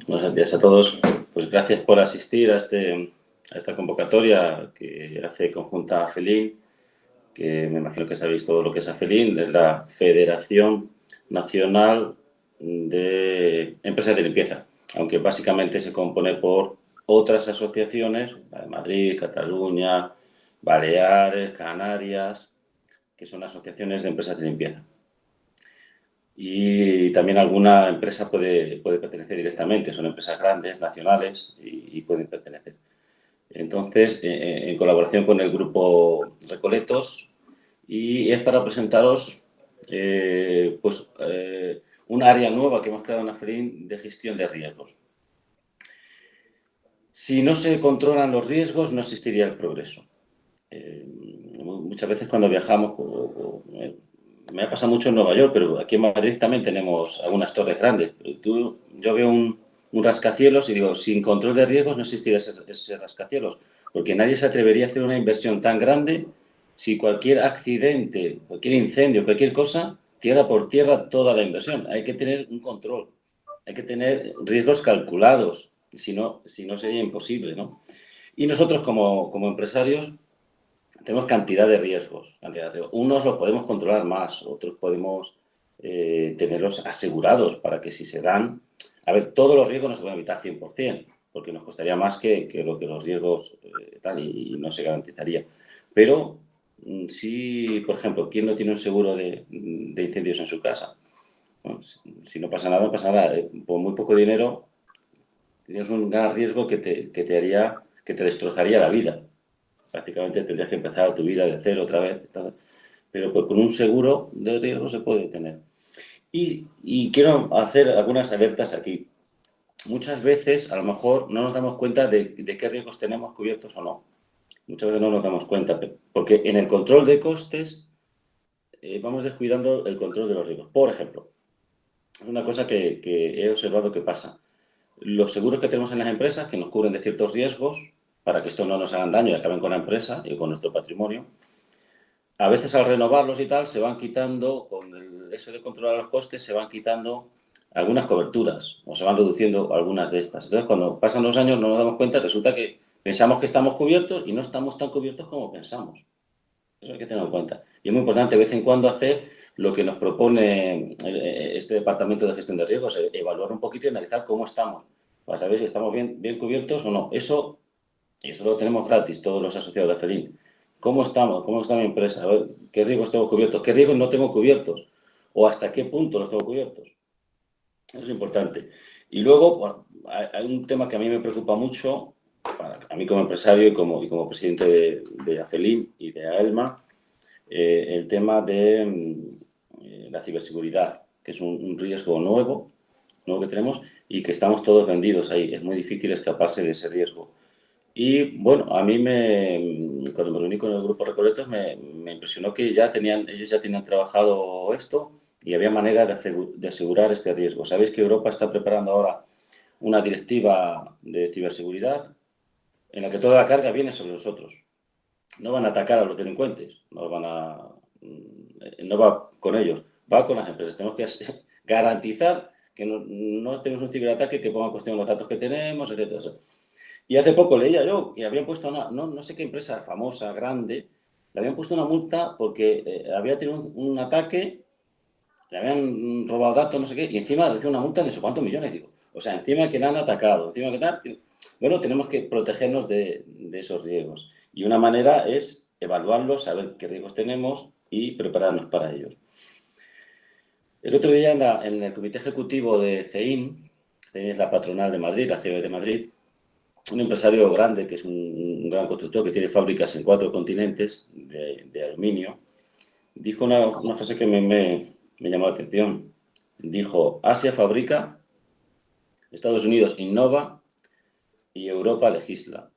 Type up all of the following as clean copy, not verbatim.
Buenos días a todos. Pues gracias por asistir a esta convocatoria que hace conjunta AFELIN, que me imagino que sabéis todo lo que es AFELIN, es la Federación Nacional de Empresas de Limpieza, aunque básicamente se compone por otras asociaciones, la de Madrid, Cataluña, Baleares, Canarias, que son asociaciones de empresas de limpieza. Y también alguna empresa puede pertenecer directamente, son empresas grandes, nacionales, y pueden pertenecer. Entonces, en colaboración con el grupo Recoletos, y es para presentaros un área nueva que hemos creado en AFELIN de gestión de riesgos. Si no se controlan los riesgos, no existiría el progreso. Muchas veces cuando viajamos, me ha pasado mucho en Nueva York, pero aquí en Madrid también tenemos algunas torres grandes. Yo veo un rascacielos y digo, sin control de riesgos no existiría ese rascacielos, porque nadie se atrevería a hacer una inversión tan grande si cualquier accidente, cualquier incendio, cualquier cosa, tierra por tierra toda la inversión. Hay que tener un control, hay que tener riesgos calculados, si no sería imposible, ¿no? Y nosotros como empresarios tenemos cantidad de riesgos. Unos los podemos controlar más, otros podemos tenerlos asegurados para que si se dan... A ver, todos los riesgos no se pueden evitar 100%, porque nos costaría más que los riesgos y no se garantizaría. Pero sí, por ejemplo, ¿quién no tiene un seguro de incendios en su casa? Bueno, si no pasa nada, no pasa nada. Por muy poco dinero tienes un gran riesgo que te destrozaría la vida. Prácticamente tendrías que empezar tu vida de cero otra vez. Pero pues con un seguro de riesgo se puede tener. Y quiero hacer algunas alertas aquí. Muchas veces, a lo mejor, no nos damos cuenta de qué riesgos tenemos cubiertos o no. Muchas veces no nos damos cuenta, porque en el control de costes vamos descuidando el control de los riesgos. Por ejemplo, es una cosa que he observado que pasa. Los seguros que tenemos en las empresas, que nos cubren de ciertos riesgos, para que esto no nos hagan daño y acaben con la empresa y con nuestro patrimonio, a veces al renovarlos y tal, se van quitando, eso de controlar los costes, se van quitando algunas coberturas o se van reduciendo algunas de estas. Entonces, cuando pasan los años no nos damos cuenta, resulta que pensamos que estamos cubiertos y no estamos tan cubiertos como pensamos. Eso hay que tenerlo en cuenta. Y es muy importante de vez en cuando hacer lo que nos propone este Departamento de Gestión de Riesgos, evaluar un poquito y analizar cómo estamos, para saber si estamos bien cubiertos o no. Eso lo tenemos gratis, todos los asociados de AFELIN. ¿Cómo estamos? ¿Cómo está mi empresa? A ver, ¿qué riesgos tengo cubiertos? ¿Qué riesgos no tengo cubiertos? ¿O hasta qué punto los tengo cubiertos? Eso es importante. Y luego, bueno, hay un tema que a mí me preocupa mucho, a mí como empresario y como presidente de AFELIN y de AELMA, el tema de la ciberseguridad, que es un riesgo nuevo que tenemos y que estamos todos vendidos ahí. Es muy difícil escaparse de ese riesgo. Y bueno, a mí cuando me reuní con el grupo Recoletos me impresionó que ellos ya tenían trabajado esto y había manera de asegurar este riesgo. Sabéis que Europa está preparando ahora una directiva de ciberseguridad en la que toda la carga viene sobre nosotros. No van a atacar a los delincuentes, no va con ellos, va con las empresas. Tenemos que garantizar que no tenemos un ciberataque que ponga en cuestión los datos que tenemos, etcétera. Y hace poco leía yo que habían puesto no sé qué empresa famosa, grande, le habían puesto una multa porque había tenido un ataque, le habían robado datos, no sé qué, y encima recibe una multa de no sé cuántos millones, digo. O sea, encima que la han atacado, encima que tal. Bueno, tenemos que protegernos de esos riesgos. Y una manera es evaluarlos, saber qué riesgos tenemos y prepararnos para ellos. El otro día en el comité ejecutivo de CEIN, CEIN es la patronal de Madrid, la COE de Madrid, un empresario grande, que es un gran constructor, que tiene fábricas en 4 continentes de aluminio, dijo una frase que me llamó la atención. Dijo, Asia fabrica, Estados Unidos innova y Europa legisla.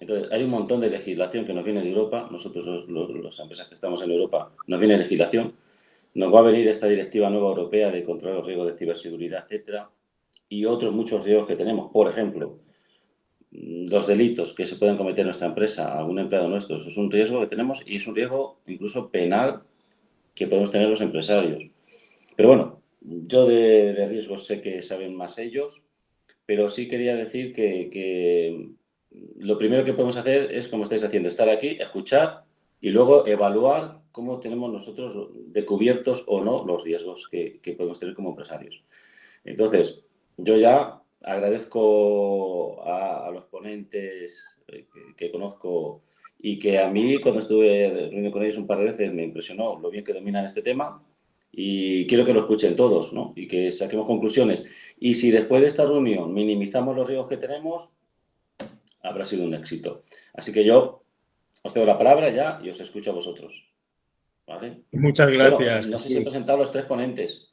Entonces, hay un montón de legislación que nos viene de Europa. Nosotros, las empresas que estamos en Europa, nos viene legislación. Nos va a venir esta directiva nueva europea de controlar los riesgos de ciberseguridad, etcétera, y otros muchos riesgos que tenemos. Por ejemplo, los delitos que se pueden cometer en nuestra empresa, algún empleado nuestro, eso es un riesgo que tenemos y es un riesgo incluso penal que podemos tener los empresarios. Pero bueno, yo de riesgos sé que saben más ellos pero sí quería decir que lo primero que podemos hacer es, como estáis haciendo, estar aquí, escuchar y luego evaluar cómo tenemos nosotros de cubiertos o no los riesgos que podemos tener como empresarios. Entonces, yo ya agradezco a los ponentes que conozco y que a mí, cuando estuve reunido con ellos un par de veces, me impresionó lo bien que dominan este tema y quiero que lo escuchen todos, ¿no? Y que saquemos conclusiones. Y si después de esta reunión minimizamos los riesgos que tenemos, habrá sido un éxito. Así que yo os cedo la palabra ya y os escucho a vosotros, ¿vale? Muchas Bueno, gracias, no sé si he Jesús. presentado a los tres ponentes.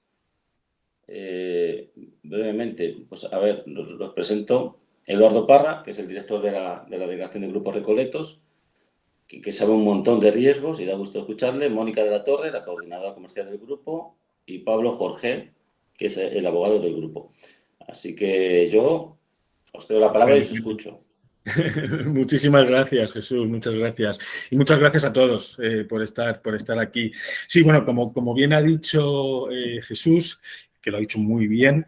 Brevemente, pues a ver, los presento. Eduardo Parra, que es el director de la Delegación de Grupos Recoletos, que sabe un montón de riesgos y da gusto escucharle. Mónica de la Torre, la coordinadora comercial del grupo. Y Pablo Jorge, que es el abogado del grupo. Así que yo os doy la palabra y os Fenomenal. escucho. Muchísimas gracias, Jesús, muchas gracias. Y muchas gracias a todos por estar aquí. Sí, bueno, como bien ha dicho Jesús, que lo ha dicho muy bien,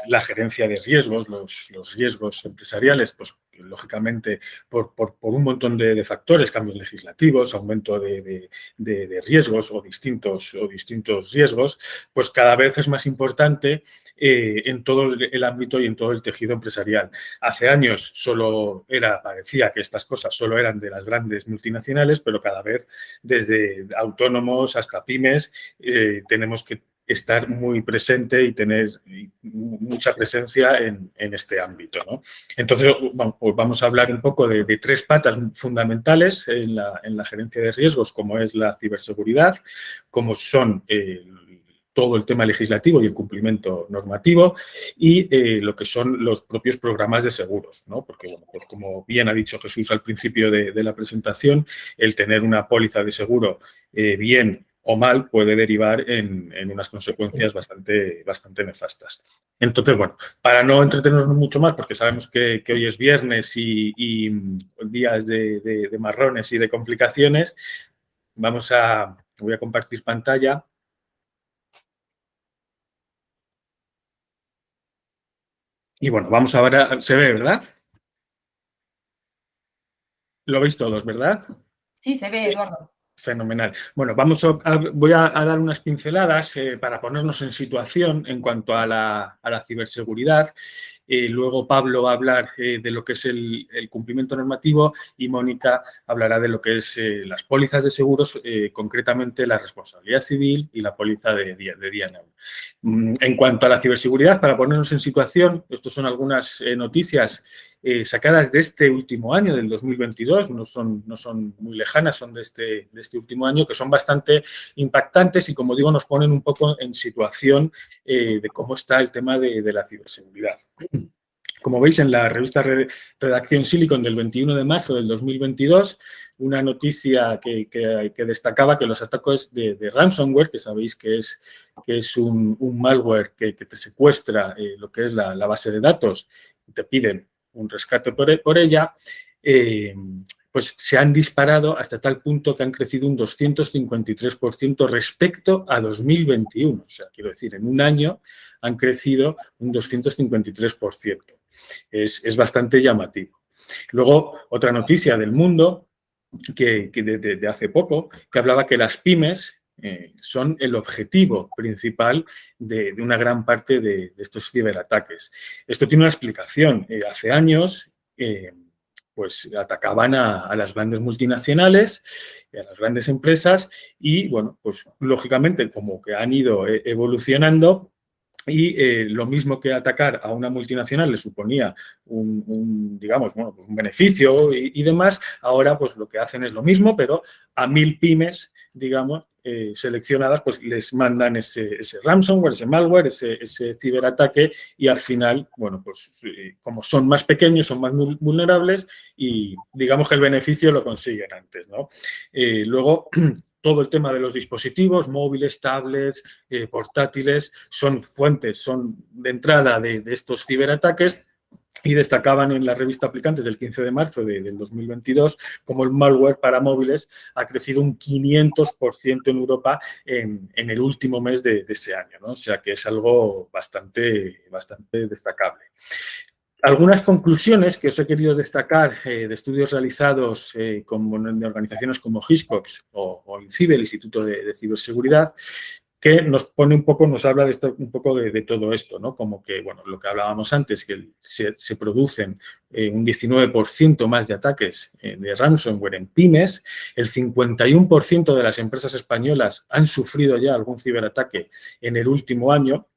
la gerencia de riesgos, los riesgos empresariales, pues lógicamente por un montón de factores, cambios legislativos, aumento de riesgos o distintos riesgos, pues cada vez es más importante en todo el ámbito y en todo el tejido empresarial. Hace años parecía que estas cosas solo eran de las grandes multinacionales, pero cada vez, desde autónomos hasta pymes, tenemos que estar muy presente y tener mucha presencia en este ámbito, ¿no? Entonces, pues vamos a hablar un poco de tres patas fundamentales en la gerencia de riesgos, como es la ciberseguridad, como son todo el tema legislativo y el cumplimiento normativo y lo que son los propios programas de seguros, ¿no? Porque, bueno, pues como bien ha dicho Jesús al principio de la presentación, el tener una póliza de seguro bien o mal puede derivar en unas consecuencias bastante nefastas. Entonces, bueno, para no entretenernos mucho más, porque sabemos que hoy es viernes y días de marrones y de complicaciones, voy a compartir pantalla. Y bueno, vamos a ver, se ve, ¿verdad? Lo veis todos, ¿verdad? Sí, se ve, Eduardo. Fenomenal. Bueno, voy a dar unas pinceladas para ponernos en situación en cuanto a la ciberseguridad. Luego Pablo va a hablar de lo que es el cumplimiento normativo y Mónica hablará de lo que es las pólizas de seguros, concretamente la responsabilidad civil y la póliza de D&O. En cuanto a la ciberseguridad, para ponernos en situación, estas son algunas noticias sacadas de este último año, del 2022, no son muy lejanas, son de este último año, que son bastante impactantes y, como digo, nos ponen un poco en situación de cómo está el tema de la ciberseguridad. Como veis en la revista Redacción Silicon del 21 de marzo del 2022, una noticia que destacaba que los ataques de ransomware, que sabéis que es un malware que te secuestra lo que es la base de datos y te piden un rescate por ella, pues se han disparado hasta tal punto que han crecido un 253% respecto a 2021. O sea, quiero decir, en un año han crecido un 253%. Es bastante llamativo. Luego, otra noticia del mundo que de hace poco, que hablaba que las pymes son el objetivo principal de una gran parte de estos ciberataques. Esto tiene una explicación. Hace años pues atacaban a las grandes multinacionales, a las grandes empresas y, bueno, pues lógicamente como que han ido evolucionando y lo mismo que atacar a una multinacional le suponía digamos, bueno, un beneficio y demás, ahora pues lo que hacen es lo mismo, pero a 1000 pymes, digamos, seleccionadas, pues les mandan ese ransomware, ese malware, ese ciberataque y al final, bueno, pues como son más pequeños, son más vulnerables y digamos que el beneficio lo consiguen antes, ¿no? Luego, todo el tema de los dispositivos, móviles, tablets, portátiles, son fuentes, son de entrada de estos ciberataques y destacaban en la revista Aplicantes del 15 de marzo del 2022 como el malware para móviles ha crecido un 500% en Europa en el último mes de ese año, ¿no? O sea que es algo bastante destacable. Algunas conclusiones que os he querido destacar de estudios realizados en organizaciones como Hiscox o INCIBE, el Instituto de Ciberseguridad, que nos pone un poco, nos habla un poco de todo esto, ¿no? Como que, bueno, lo que hablábamos antes, que se producen un 19% más de ataques de ransomware en pymes, el 51% de las empresas españolas han sufrido ya algún ciberataque en el último año,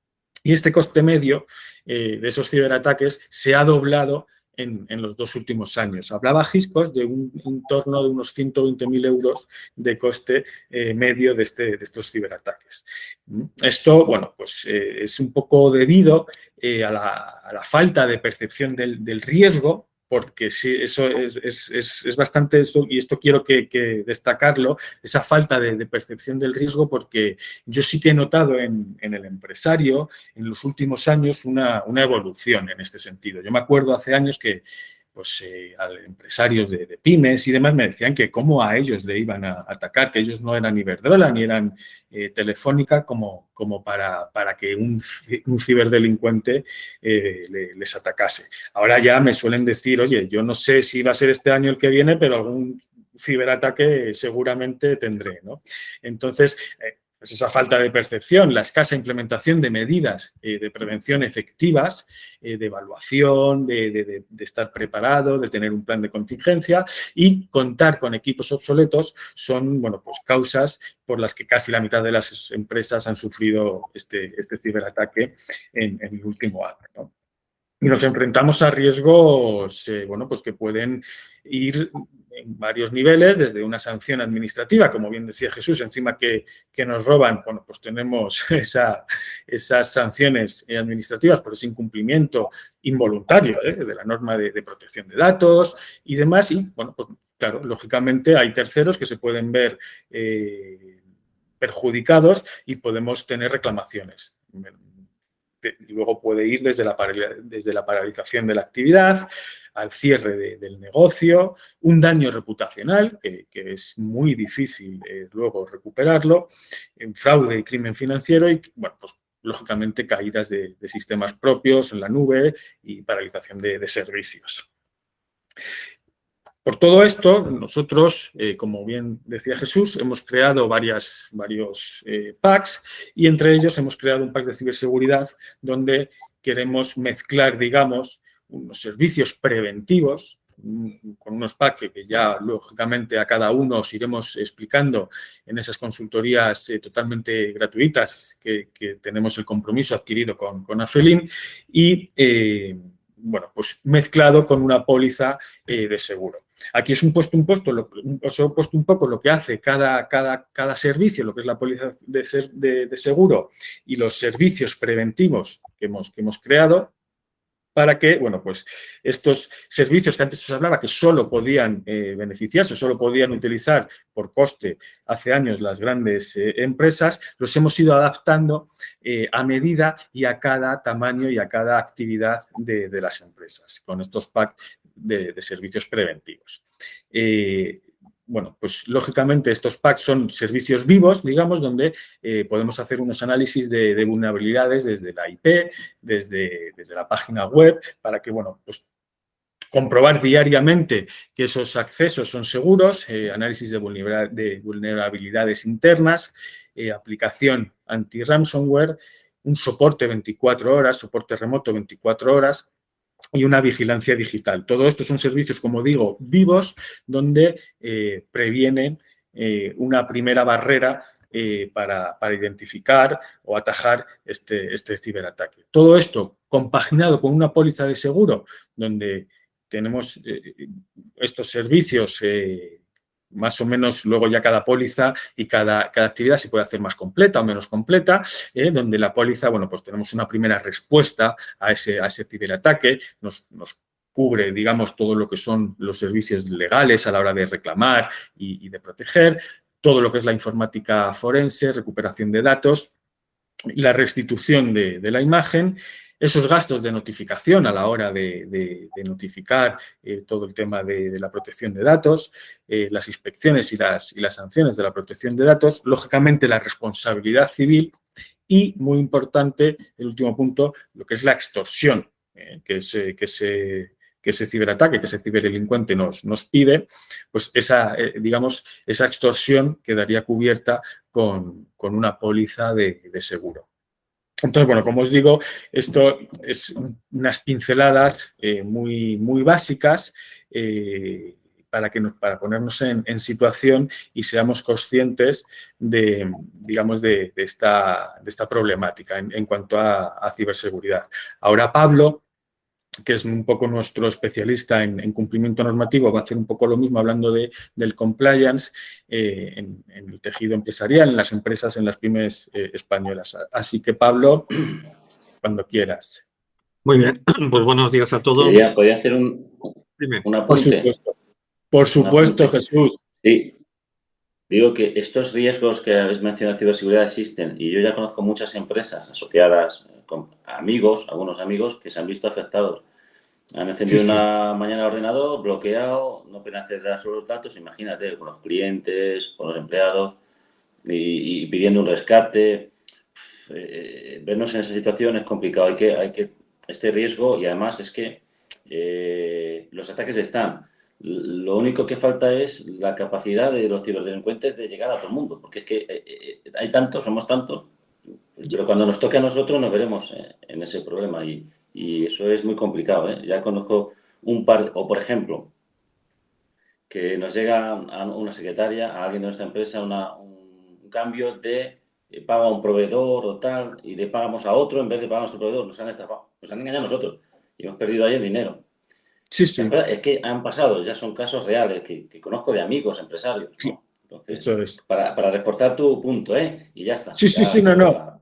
y este coste medio de esos ciberataques se ha doblado en los 2 últimos años. Hablaba Hiscox de un entorno de unos 120.000 euros de coste medio de estos ciberataques. Esto, bueno, pues es un poco debido a la falta de percepción del riesgo, porque sí, eso es bastante, y esto quiero que destacarlo, esa falta de percepción del riesgo, porque yo sí que he notado en el empresario en los últimos años una evolución en este sentido. Yo me acuerdo hace años que pues, a empresarios de pymes y demás me decían que cómo a ellos le iban a atacar, que ellos no eran Iberdrola ni eran Telefónica como para que un ciberdelincuente les atacase. Ahora ya me suelen decir, oye, yo no sé si va a ser este año el que viene, pero algún ciberataque seguramente tendré, ¿no? Entonces, pues esa falta de percepción, la escasa implementación de medidas de prevención efectivas, de evaluación, de estar preparado, de tener un plan de contingencia y contar con equipos obsoletos son, bueno, pues causas por las que casi la mitad de las empresas han sufrido este ciberataque en el último año, ¿no? Y nos enfrentamos a riesgos, bueno, pues que pueden ir en varios niveles, desde una sanción administrativa, como bien decía Jesús, encima que nos roban, bueno, pues tenemos esas sanciones administrativas por ese incumplimiento involuntario de la norma de protección de datos y demás. Y, bueno, pues claro, lógicamente hay terceros que se pueden ver perjudicados y podemos tener reclamaciones. Y luego puede ir desde la paralización de la actividad al cierre del negocio, un daño reputacional, que es muy difícil luego recuperarlo, fraude y crimen financiero y, bueno, pues lógicamente caídas de sistemas propios en la nube y paralización de servicios. Por todo esto, nosotros, como bien decía Jesús, hemos creado varios packs y entre ellos hemos creado un pack de ciberseguridad donde queremos mezclar, digamos, unos servicios preventivos con unos packs que ya, lógicamente, a cada uno os iremos explicando en esas consultorías totalmente gratuitas que tenemos el compromiso adquirido con Afelin y, bueno, pues mezclado con una póliza de seguro. Aquí os he puesto un poco lo que hace cada servicio, lo que es la póliza de seguro y los servicios preventivos que hemos creado para que, bueno, pues estos servicios que antes os hablaba que solo podían beneficiarse, solo podían utilizar por coste hace años las grandes empresas, los hemos ido adaptando a medida y a cada tamaño y a cada actividad de las empresas, con estos packs de servicios preventivos. Bueno, pues lógicamente estos packs son servicios vivos, digamos, donde podemos hacer unos análisis de vulnerabilidades desde la IP, desde la página web, para que, bueno, pues comprobar diariamente que esos accesos son seguros, análisis de vulnerabilidades internas, aplicación anti-ransomware, un soporte 24 horas, soporte remoto 24 horas, y una vigilancia digital. Todo esto son servicios, como digo, vivos, donde previenen una primera barrera para identificar o atajar este ciberataque. Todo esto compaginado con una póliza de seguro, donde tenemos estos servicios más o menos luego ya cada póliza y cada actividad se puede hacer más completa o menos completa, donde la póliza, bueno, pues tenemos una primera respuesta a ese ciberataque, nos cubre, digamos, todo lo que son los servicios legales a la hora de reclamar y de proteger, todo lo que es la informática forense, recuperación de datos, la restitución de la imagen, Esos gastos de notificación a la hora de notificar todo el tema de la protección de datos, las inspecciones y las sanciones de la protección de datos, lógicamente la responsabilidad civil y, muy importante, el último punto, lo que es la extorsión, que ese ciberataque, que ese ciberdelincuente nos pide, pues digamos, esa extorsión quedaría cubierta con una póliza de seguro. Entonces, bueno, como os digo, esto es unas pinceladas muy básicas para ponernos en situación y seamos conscientes digamos, de esta problemática en cuanto a ciberseguridad. Ahora Pablo, que es un poco nuestro especialista en cumplimiento normativo, va a hacer un poco lo mismo hablando del compliance en el tejido empresarial, en las empresas, en las pymes españolas. Así que, Pablo, cuando quieras. Muy bien, pues buenos días a todos. ¿Podría hacer un apunte? Por supuesto, Jesús. Sí. Digo que estos riesgos que habéis mencionado de ciberseguridad existen y yo ya conozco muchas empresas asociadas con amigos, algunos amigos que se han visto afectados. Han encendido una mañana el ordenador, bloqueado, no pueden acceder a los datos, imagínate, con los clientes, con los empleados y pidiendo un rescate. Vernos en esa situación es complicado. Este riesgo, y además es que los ataques están. Lo único que falta es la capacidad de los ciberdelincuentes de llegar a todo el mundo, porque es que hay tantos, somos tantos, pero cuando nos toque a nosotros nos veremos en ese problema y eso es muy complicado. Ya conozco un par, o por ejemplo, que nos llega a una secretaria, a alguien de nuestra empresa, un cambio de pago a un proveedor o tal, y le pagamos a otro en vez de pagar a nuestro proveedor. Nos han estafado, nos han engañado a nosotros y hemos perdido ahí el dinero. Sí. Es que han pasado, ya son casos reales que conozco de amigos, empresarios, ¿no? Entonces, eso es. Para reforzar tu punto, y ya está. Sí, no.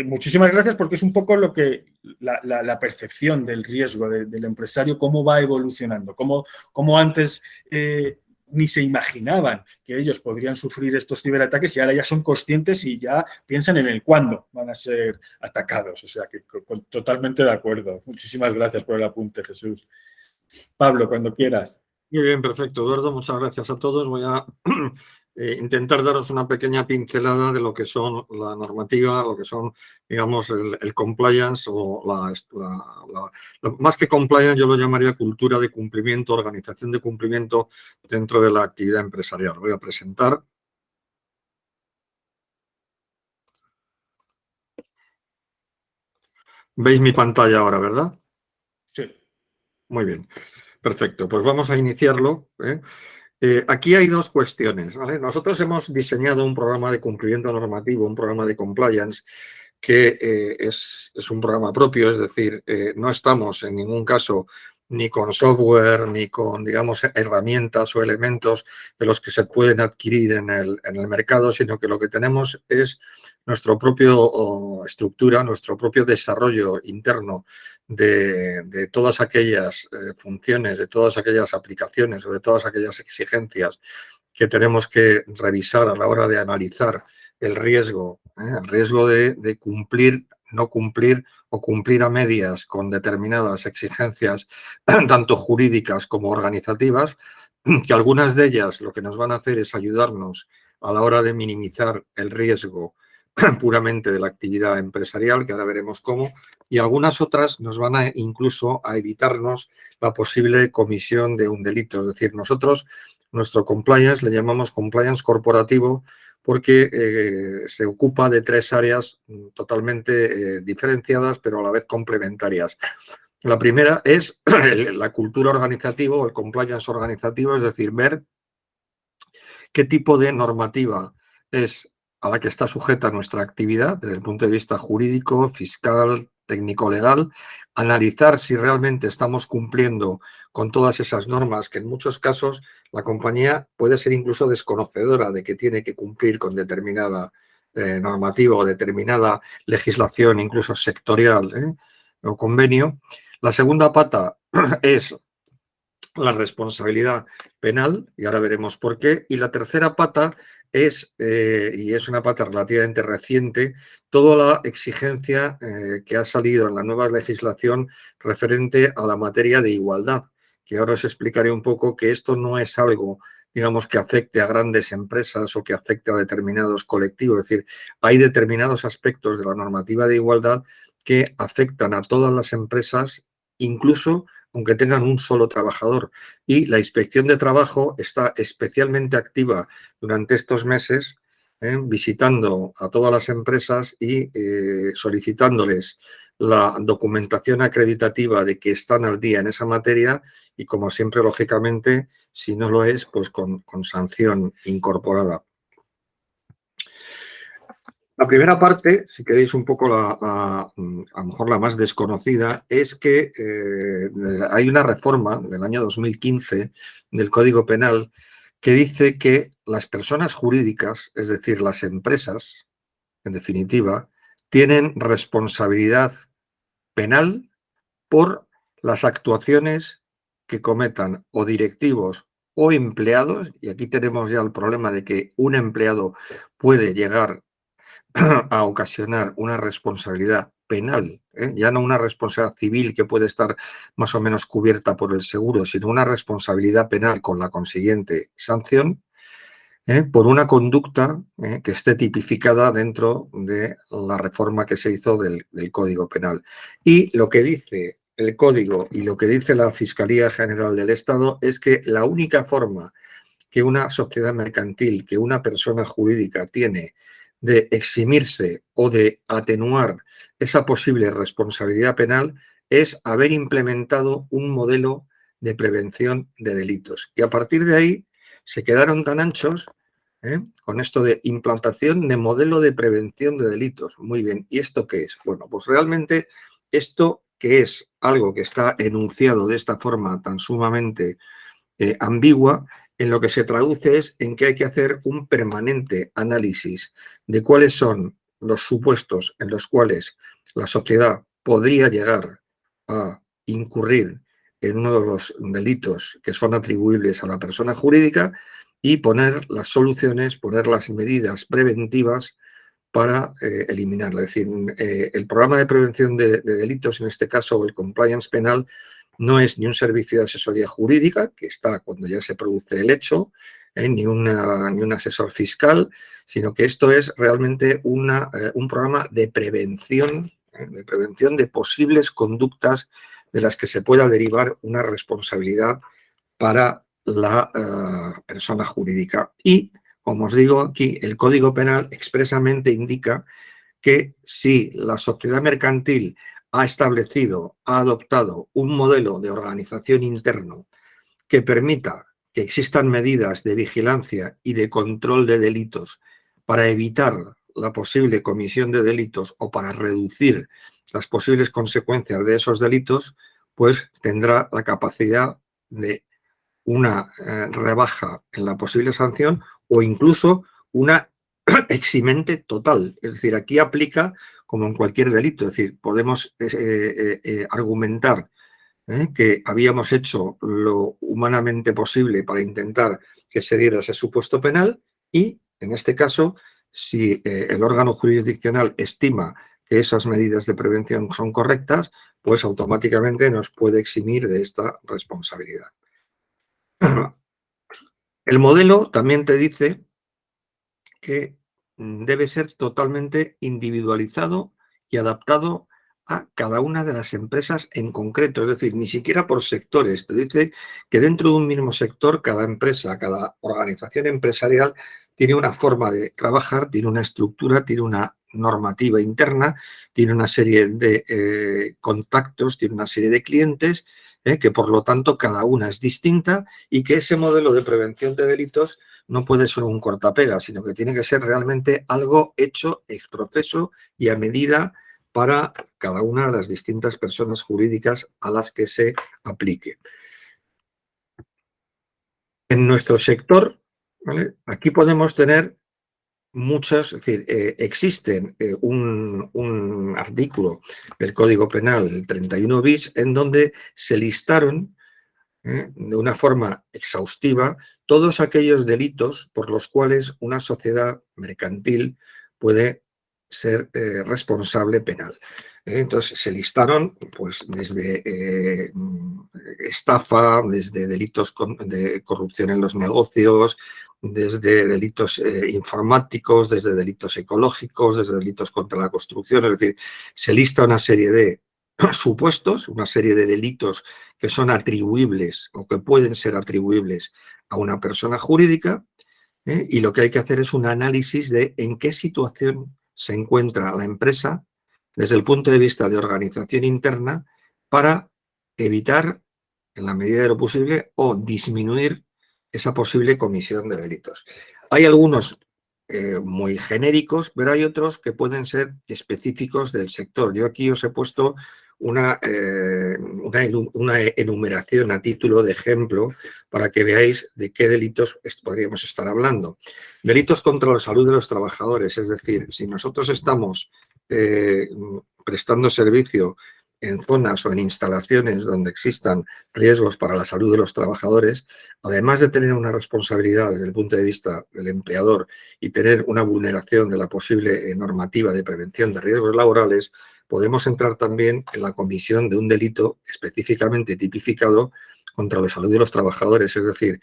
Muchísimas gracias porque es un poco lo que la percepción del riesgo del empresario, cómo va evolucionando, cómo antes ni se imaginaban que ellos podrían sufrir estos ciberataques y ahora ya son conscientes y ya piensan en el cuándo van a ser atacados. O sea, que totalmente de acuerdo. Muchísimas gracias por el apunte, Jesús. Pablo, cuando quieras. Muy bien, perfecto, Eduardo. Muchas gracias a todos. Voy a intentar daros una pequeña pincelada de lo que son la normativa, lo que son, digamos, el compliance o más que compliance yo lo llamaría cultura de cumplimiento, organización de cumplimiento dentro de la actividad empresarial. Voy a presentar. ¿Veis mi pantalla ahora, verdad? Sí. Muy bien, perfecto. Pues vamos a iniciarlo. Aquí hay dos cuestiones, ¿vale? Nosotros hemos diseñado un programa de cumplimiento normativo, un programa de compliance, que es un programa propio, es decir, no estamos en ningún caso ni con software, ni con, digamos, herramientas o elementos de los que se pueden adquirir en el mercado, sino que lo que tenemos es nuestra propia estructura, nuestro propio desarrollo interno de todas aquellas funciones, de todas aquellas aplicaciones o de todas aquellas exigencias que tenemos que revisar a la hora de analizar el riesgo de cumplir, no cumplir o cumplir a medias con determinadas exigencias, tanto jurídicas como organizativas, que algunas de ellas lo que nos van a hacer es ayudarnos a la hora de minimizar el riesgo puramente de la actividad empresarial, que ahora veremos cómo, y algunas otras nos van a incluso a evitarnos la posible comisión de un delito. Es decir, nosotros, nuestro compliance le llamamos compliance corporativo porque se ocupa de tres áreas totalmente diferenciadas, pero a la vez complementarias. La primera es la cultura organizativa o el compliance organizativo, es decir, ver qué tipo de normativa es a la que está sujeta nuestra actividad desde el punto de vista jurídico, fiscal, técnico-legal, analizar si realmente estamos cumpliendo con todas esas normas, que en muchos casos la compañía puede ser incluso desconocedora de que tiene que cumplir con determinada normativa o determinada legislación, incluso sectorial o convenio. La segunda pata es la responsabilidad penal, y ahora veremos por qué. Y la tercera pata es, y es una pata relativamente reciente, toda la exigencia que ha salido en la nueva legislación referente a la materia de igualdad, que ahora os explicaré un poco que esto no es algo, digamos, que afecte a grandes empresas o que afecte a determinados colectivos. Es decir, hay determinados aspectos de la normativa de igualdad que afectan a todas las empresas, incluso aunque tengan un solo trabajador. Y la Inspección de Trabajo está especialmente activa durante estos meses, visitando a todas las empresas y solicitándoles la documentación acreditativa de que están al día en esa materia y, como siempre, lógicamente, si no lo es, pues con sanción incorporada. La primera parte, si queréis un poco a lo mejor la más desconocida, es que hay una reforma del año 2015 del Código Penal que dice que las personas jurídicas, es decir, las empresas, en definitiva, tienen responsabilidad penal por las actuaciones que cometan o directivos o empleados, y aquí tenemos ya el problema de que un empleado puede llegar a ocasionar una responsabilidad penal, ya no una responsabilidad civil que puede estar más o menos cubierta por el seguro, sino una responsabilidad penal con la consiguiente sanción, por una conducta que esté tipificada dentro de la reforma que se hizo del Código Penal. Y lo que dice el Código y lo que dice la Fiscalía General del Estado es que la única forma que una sociedad mercantil, que una persona jurídica tiene de eximirse o de atenuar esa posible responsabilidad penal es haber implementado un modelo de prevención de delitos. Y a partir de ahí se quedaron tan anchos con esto de implantación de modelo de prevención de delitos. Muy bien, ¿y esto qué es? Bueno, pues realmente esto, que es algo que está enunciado de esta forma tan sumamente ambigua, en lo que se traduce es en que hay que hacer un permanente análisis de cuáles son los supuestos en los cuales la sociedad podría llegar a incurrir en uno de los delitos que son atribuibles a la persona jurídica y poner las soluciones, poner las medidas preventivas para eliminarla. Es decir, el programa de prevención de delitos, en este caso el compliance penal, no es ni un servicio de asesoría jurídica, que está cuando ya se produce el hecho, ni un asesor fiscal, sino que esto es realmente un programa de prevención de posibles conductas de las que se pueda derivar una responsabilidad para la persona jurídica. Y, como os digo aquí, el Código Penal expresamente indica que si la sociedad mercantil ha establecido, ha adoptado un modelo de organización interno que permita que existan medidas de vigilancia y de control de delitos para evitar la posible comisión de delitos o para reducir las posibles consecuencias de esos delitos, pues tendrá la capacidad de una rebaja en la posible sanción o incluso una eximente total. Es decir, aquí aplica como en cualquier delito. Es decir, podemos argumentar que habíamos hecho lo humanamente posible para intentar que se diera ese supuesto penal y, en este caso, si el órgano jurisdiccional estima que esas medidas de prevención son correctas, pues automáticamente nos puede eximir de esta responsabilidad. El modelo también te dice que debe ser totalmente individualizado y adaptado a cada una de las empresas en concreto, es decir, ni siquiera por sectores. Te dice que dentro de un mismo sector, cada empresa, cada organización empresarial tiene una forma de trabajar, tiene una estructura, tiene una normativa interna, tiene una serie de contactos, tiene una serie de clientes, que por lo tanto cada una es distinta y que ese modelo de prevención de delitos no puede ser un cortapega, sino que tiene que ser realmente algo hecho ex profeso y a medida para cada una de las distintas personas jurídicas a las que se aplique. En nuestro sector, ¿vale?, aquí podemos tener muchas, es decir, existen un artículo del Código Penal, el 31 bis, en donde se listaron de una forma exhaustiva todos aquellos delitos por los cuales una sociedad mercantil puede ser responsable penal. Entonces se listaron pues, desde estafa, desde delitos de corrupción en los negocios, desde delitos informáticos, desde delitos ecológicos, desde delitos contra la construcción. Es decir, se lista una serie de supuestos, una serie de delitos que son atribuibles o que pueden ser atribuibles a una persona jurídica, y lo que hay que hacer es un análisis de en qué situación se encuentra la empresa desde el punto de vista de organización interna para evitar, en la medida de lo posible, o disminuir esa posible comisión de delitos. Hay algunos muy genéricos, pero hay otros que pueden ser específicos del sector. Yo aquí os he puesto una enumeración a título de ejemplo para que veáis de qué delitos podríamos estar hablando. Delitos contra la salud de los trabajadores, es decir, si nosotros estamos prestando servicio en zonas o en instalaciones donde existan riesgos para la salud de los trabajadores, además de tener una responsabilidad desde el punto de vista del empleador y tener una vulneración de la posible normativa de prevención de riesgos laborales, podemos entrar también en la comisión de un delito específicamente tipificado contra la salud de los trabajadores, es decir,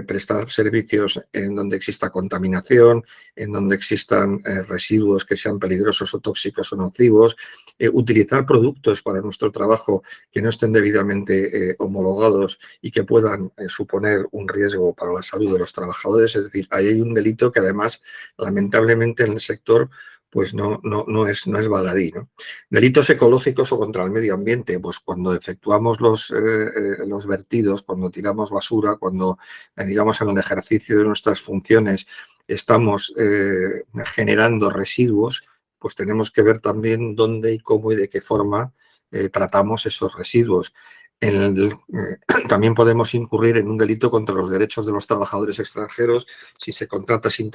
prestar servicios en donde exista contaminación, en donde existan residuos que sean peligrosos o tóxicos o nocivos, utilizar productos para nuestro trabajo que no estén debidamente homologados y que puedan suponer un riesgo para la salud de los trabajadores. Es decir, ahí hay un delito que además, lamentablemente, en el sector pues no es baladí, ¿no? Delitos ecológicos o contra el medio ambiente, pues cuando efectuamos los vertidos, cuando tiramos basura, cuando, digamos, en el ejercicio de nuestras funciones estamos generando residuos, pues tenemos que ver también dónde y cómo y de qué forma tratamos esos residuos. También podemos incurrir en un delito contra los derechos de los trabajadores extranjeros si se contrata sin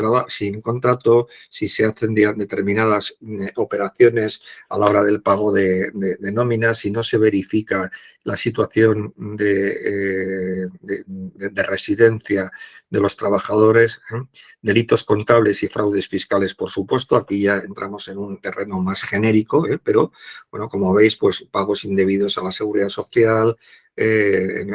contrato, si se hacen determinadas operaciones a la hora del pago de nóminas, si no se verifica la situación de residencia de los trabajadores, delitos contables y fraudes fiscales, por supuesto. Aquí ya entramos en un terreno más genérico, pero bueno, como veis, pues pagos indebidos a la seguridad social,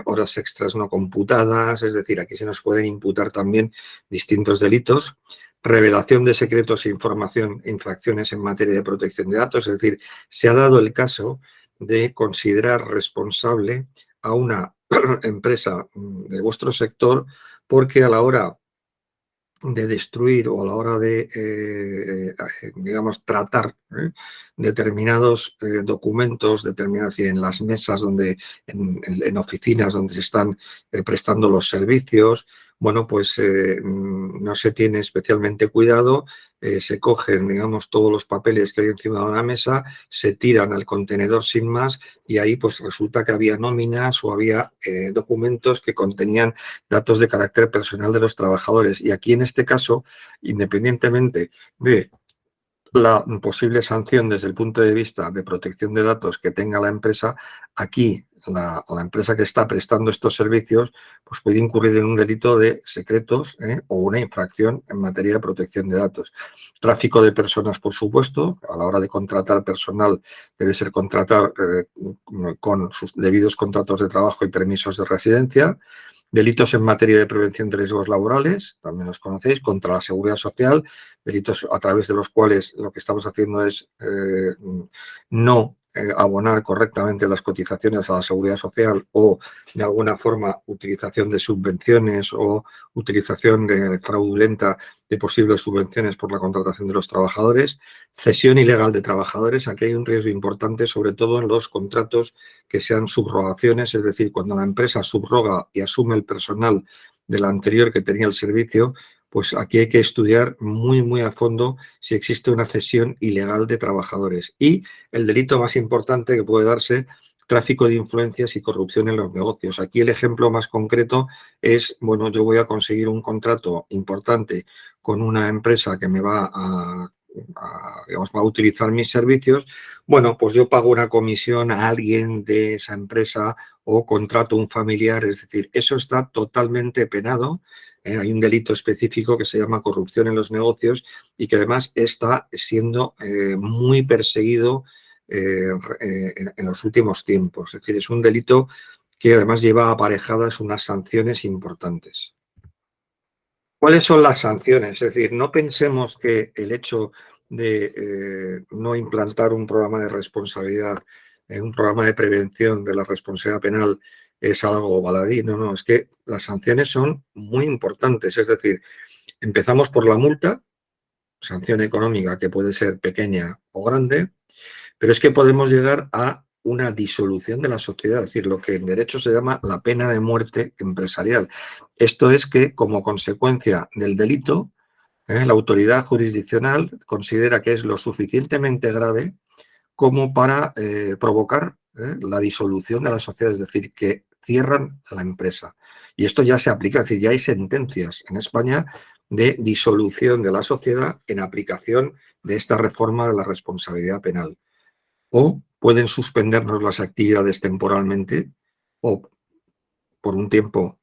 horas extras no computadas, es decir, aquí se nos pueden imputar también distintos delitos. Revelación de secretos e información, infracciones en materia de protección de datos, es decir, se ha dado el caso de considerar responsable a una empresa de vuestro sector porque a la hora de destruir o a la hora de, digamos, tratar determinados documentos, determinados en las mesas, donde en oficinas donde se están prestando los servicios, bueno, pues no se tiene especialmente cuidado, se cogen, digamos, todos los papeles que hay encima de una mesa, se tiran al contenedor sin más y ahí pues resulta que había nóminas o había documentos que contenían datos de carácter personal de los trabajadores. Y aquí en este caso, independientemente de la posible sanción desde el punto de vista de protección de datos que tenga la empresa, aquí la empresa que está prestando estos servicios pues puede incurrir en un delito de secretos o una infracción en materia de protección de datos. Tráfico de personas, por supuesto, a la hora de contratar personal debe ser contratar con sus debidos contratos de trabajo y permisos de residencia. Delitos en materia de prevención de riesgos laborales, también los conocéis, contra la seguridad social, delitos a través de los cuales lo que estamos haciendo es no abonar correctamente las cotizaciones a la seguridad social o de alguna forma utilización de subvenciones o utilización fraudulenta de posibles subvenciones por la contratación de los trabajadores. Cesión ilegal de trabajadores, aquí hay un riesgo importante, sobre todo en los contratos que sean subrogaciones, es decir, cuando la empresa subroga y asume el personal de la anterior que tenía el servicio, pues aquí hay que estudiar muy a fondo si existe una cesión ilegal de trabajadores. Y el delito más importante que puede darse, tráfico de influencias y corrupción en los negocios. Aquí el ejemplo más concreto es, bueno, yo voy a conseguir un contrato importante con una empresa que me va a digamos, va a utilizar mis servicios, bueno, pues yo pago una comisión a alguien de esa empresa o contrato a un familiar, es decir, eso está totalmente penado. Hay un delito específico que se llama corrupción en los negocios y que además está siendo muy perseguido en los últimos tiempos. Es decir, es un delito que además lleva aparejadas unas sanciones importantes. ¿Cuáles son las sanciones? Es decir, no pensemos que el hecho de no implantar un programa de responsabilidad, un programa de prevención de la responsabilidad penal es algo baladí. No, no, es que las sanciones son muy importantes. Es decir, empezamos por la multa, sanción económica que puede ser pequeña o grande, pero es que podemos llegar a una disolución de la sociedad, es decir, lo que en derecho se llama la pena de muerte empresarial. Esto es que, como consecuencia del delito, la autoridad jurisdiccional considera que es lo suficientemente grave como para provocar la disolución de la sociedad, es decir, que cierran la empresa. Y esto ya se aplica, es decir, ya hay sentencias en España de disolución de la sociedad en aplicación de esta reforma de la responsabilidad penal. O pueden suspendernos las actividades temporalmente o por un tiempo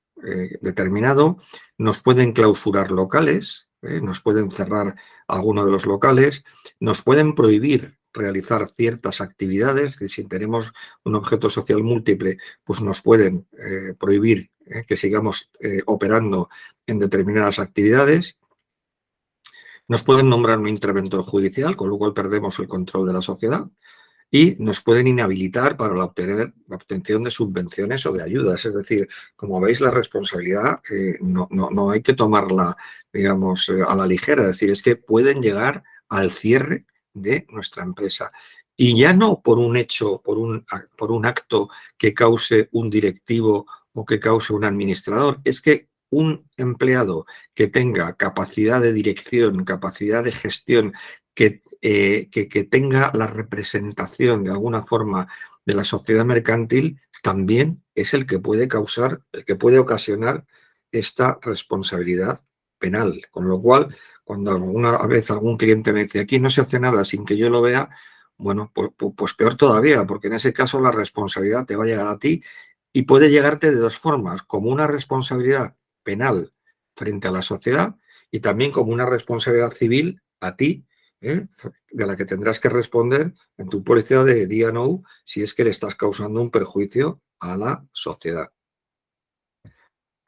determinado, nos pueden clausurar locales, nos pueden cerrar alguno de los locales, nos pueden prohibir realizar ciertas actividades, si tenemos un objeto social múltiple, pues nos pueden prohibir que sigamos operando en determinadas actividades. Nos pueden nombrar un interventor judicial, con lo cual perdemos el control de la sociedad. Y nos pueden inhabilitar para la obtención de subvenciones o de ayudas. Es decir, como veis, la responsabilidad no hay que tomarla, digamos, a la ligera. Es decir, es que pueden llegar al cierre de nuestra empresa. Y ya no por un hecho, por un acto que cause un directivo o que cause un administrador. Es que un empleado que tenga capacidad de dirección, capacidad de gestión, que tenga la representación de alguna forma de la sociedad mercantil, también es el que puede causar, el que puede ocasionar esta responsabilidad penal. Con lo cual, cuando alguna vez algún cliente me dice aquí no se hace nada sin que yo lo vea, bueno, pues peor todavía, porque en ese caso la responsabilidad te va a llegar a ti y puede llegarte de dos formas, como una responsabilidad penal frente a la sociedad y también como una responsabilidad civil a ti, de la que tendrás que responder en tu póliza de D&O si es que le estás causando un perjuicio a la sociedad.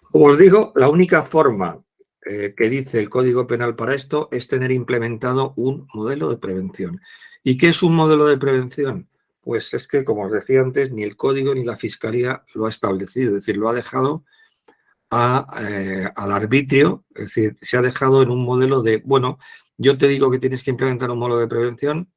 Como os digo, la única forma que dice el Código Penal para esto es tener implementado un modelo de prevención. ¿Y qué es un modelo de prevención? Pues es que, como os decía antes, ni el Código ni la Fiscalía lo ha establecido, es decir, lo ha dejado al arbitrio, es decir, se ha dejado en un modelo de, bueno, yo te digo que tienes que implementar un modelo de prevención,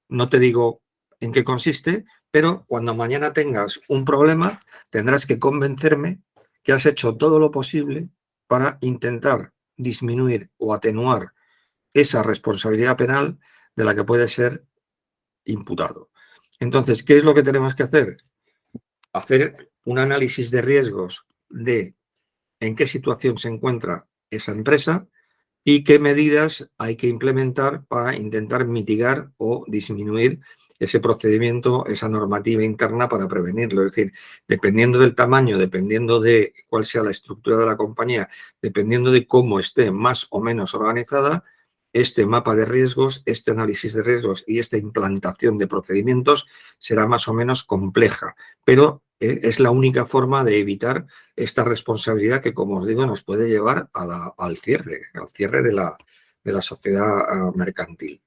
no te digo en qué consiste, pero cuando mañana tengas un problema, tendrás que convencerme que has hecho todo lo posible para intentar disminuir o atenuar esa responsabilidad penal de la que puede ser imputado. Entonces, ¿qué es lo que tenemos que hacer? Hacer un análisis de riesgos de en qué situación se encuentra esa empresa y qué medidas hay que implementar para intentar mitigar o disminuir ese procedimiento, esa normativa interna para prevenirlo. Es decir, dependiendo del tamaño, dependiendo de cuál sea la estructura de la compañía, dependiendo de cómo esté más o menos organizada, este mapa de riesgos, este análisis de riesgos y esta implantación de procedimientos será más o menos compleja, pero es la única forma de evitar esta responsabilidad que, como os digo, nos puede llevar al cierre de la sociedad mercantil.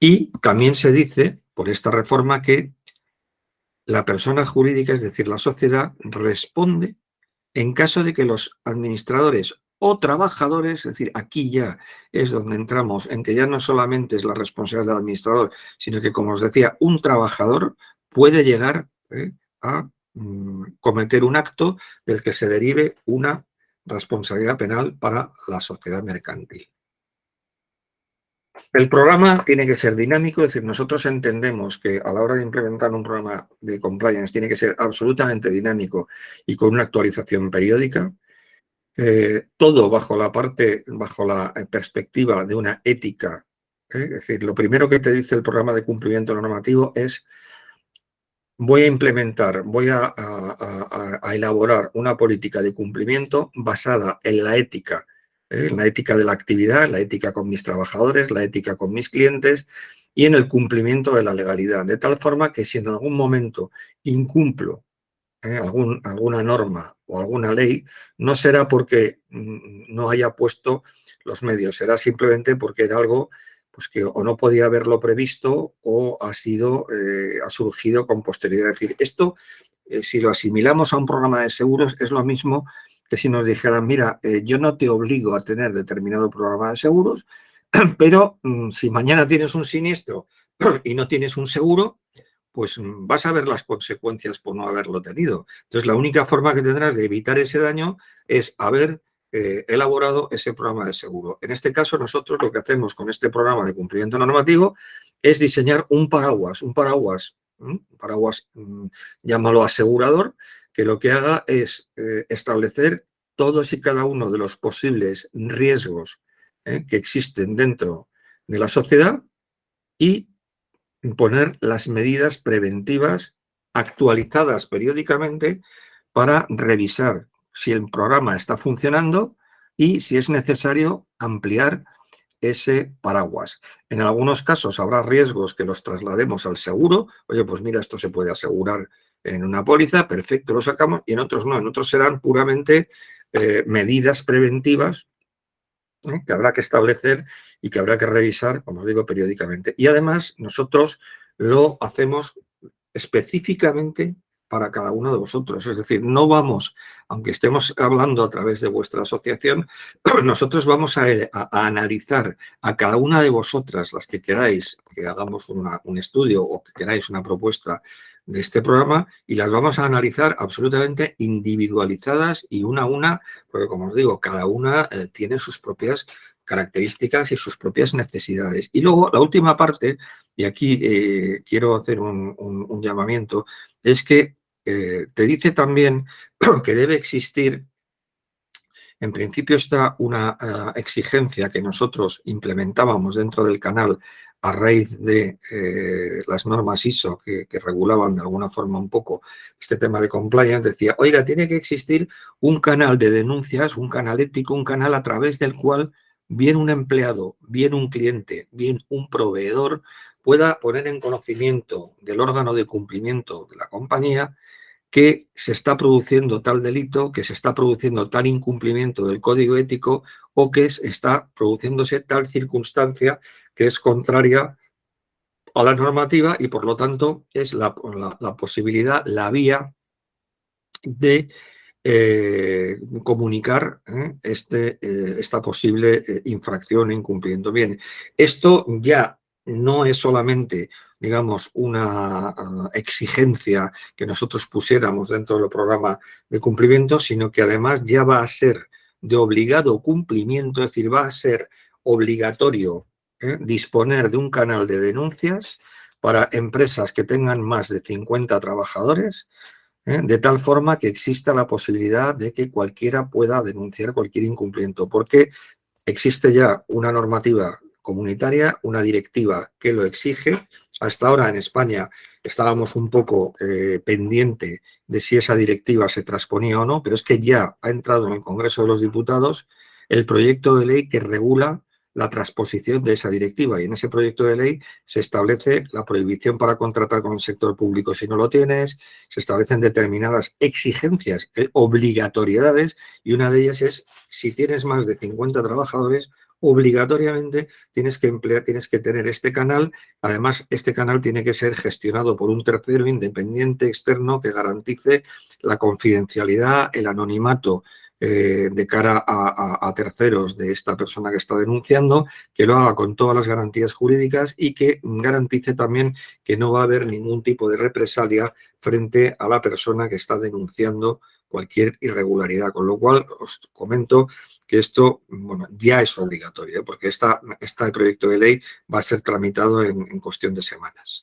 Y también se dice, por esta reforma, que la persona jurídica, es decir, la sociedad, responde en caso de que los administradores o trabajadores, es decir, aquí ya es donde entramos en que ya no solamente es la responsabilidad del administrador, sino que, como os decía, un trabajador puede llegar a cometer un acto del que se derive una responsabilidad penal para la sociedad mercantil. El programa tiene que ser dinámico, es decir, nosotros entendemos que a la hora de implementar un programa de compliance tiene que ser absolutamente dinámico y con una actualización periódica. Todo bajo la perspectiva de una ética Es decir, lo primero que te dice el programa de cumplimiento normativo es: voy a implementar, voy a elaborar una política de cumplimiento basada en la ética de la actividad, la ética con mis trabajadores, la ética con mis clientes y en el cumplimiento de la legalidad, de tal forma que si en algún momento incumplo alguna norma o alguna ley, no será porque no haya puesto los medios, será simplemente porque era algo pues que o no podía haberlo previsto o ha surgido con posterioridad. Es decir, esto, si lo asimilamos a un programa de seguros, es lo mismo que si nos dijeran: mira, yo no te obligo a tener determinado programa de seguros, pero si mañana tienes un siniestro y no tienes un seguro, pues vas a ver las consecuencias por no haberlo tenido. Entonces, la única forma que tendrás de evitar ese daño es haber elaborado ese programa de seguro. En este caso, nosotros lo que hacemos con este programa de cumplimiento normativo es diseñar un paraguas, llámalo asegurador, que lo que haga es establecer todos y cada uno de los posibles riesgos que existen dentro de la sociedad y poner las medidas preventivas actualizadas periódicamente para revisar si el programa está funcionando y si es necesario ampliar ese paraguas. En algunos casos habrá riesgos que los traslademos al seguro. Oye, pues mira, esto se puede asegurar en una póliza, perfecto, lo sacamos, y en otros no, en otros serán puramente medidas preventivas que habrá que establecer y que habrá que revisar, como os digo, periódicamente. Y además nosotros lo hacemos específicamente para cada uno de vosotros. Es decir, no vamos, aunque estemos hablando a través de vuestra asociación, nosotros vamos a analizar a cada una de vosotras, las que queráis que hagamos un estudio o que queráis una propuesta de este programa, y las vamos a analizar absolutamente individualizadas y una a una, porque como os digo, cada una tiene sus propias características y sus propias necesidades. Y luego la última parte, y aquí quiero hacer un llamamiento, es que te dice también que debe existir, en principio está una exigencia que nosotros implementábamos dentro del canal a raíz de las normas ISO que regulaban de alguna forma un poco este tema de compliance. Decía: oiga, tiene que existir un canal de denuncias, un canal ético, un canal a través del cual bien un empleado, bien un cliente, bien un proveedor pueda poner en conocimiento del órgano de cumplimiento de la compañía que se está produciendo tal delito, que se está produciendo tal incumplimiento del código ético o que está produciéndose tal circunstancia que es contraria a la normativa y, por lo tanto, es la posibilidad, la vía de comunicar esta posible infracción e incumplimiento. Bien, esto ya no es solamente, digamos, una exigencia que nosotros pusiéramos dentro del programa de cumplimiento, sino que además ya va a ser de obligado cumplimiento, es decir, va a ser obligatorio disponer de un canal de denuncias para empresas que tengan más de 50 trabajadores, de tal forma que exista la posibilidad de que cualquiera pueda denunciar cualquier incumplimiento, porque existe ya una normativa comunitaria, una directiva que lo exige. Hasta ahora en España estábamos un poco pendiente de si esa directiva se transponía o no, pero es que ya ha entrado en el Congreso de los Diputados el proyecto de ley que regula la transposición de esa directiva, y en ese proyecto de ley se establece la prohibición para contratar con el sector público si no lo tienes, se establecen determinadas exigencias, obligatoriedades, y una de ellas es: si tienes más de 50 trabajadores, obligatoriamente tienes que tener este canal. Además, este canal tiene que ser gestionado por un tercero independiente externo que garantice la confidencialidad, el anonimato de cara a terceros de esta persona que está denunciando, que lo haga con todas las garantías jurídicas y que garantice también que no va a haber ningún tipo de represalia frente a la persona que está denunciando cualquier irregularidad. Con lo cual os comento que esto, bueno, ya es obligatorio, porque este proyecto de ley va a ser tramitado en cuestión de semanas.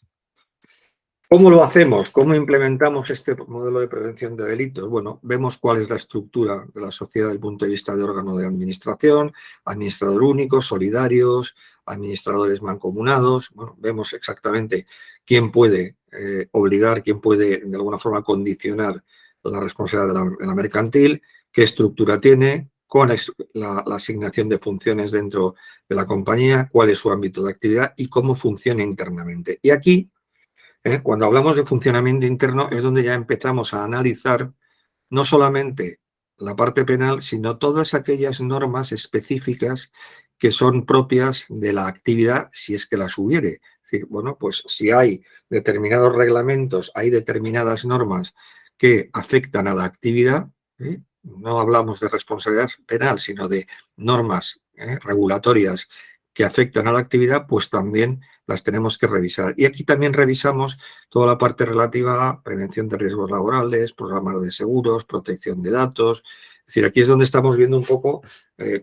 ¿Cómo lo hacemos? ¿Cómo implementamos este modelo de prevención de delitos? Bueno, vemos cuál es la estructura de la sociedad desde el punto de vista de órgano de administración, administrador único, solidarios, administradores mancomunados. Bueno, vemos exactamente quién puede obligar, quién puede de alguna forma condicionar la responsabilidad de la mercantil, qué estructura tiene, con la asignación de funciones dentro de la compañía, cuál es su ámbito de actividad y cómo funciona internamente. Y aquí, cuando hablamos de funcionamiento interno, es donde ya empezamos a analizar no solamente la parte penal, sino todas aquellas normas específicas que son propias de la actividad, si es que las hubiere. Es decir, bueno, pues si hay determinados reglamentos, hay determinadas normas que afectan a la actividad, no hablamos de responsabilidad penal, sino de normas regulatorias que afectan a la actividad, pues también las tenemos que revisar. Y aquí también revisamos toda la parte relativa a prevención de riesgos laborales, programas de seguros, protección de datos. Es decir, aquí es donde estamos viendo un poco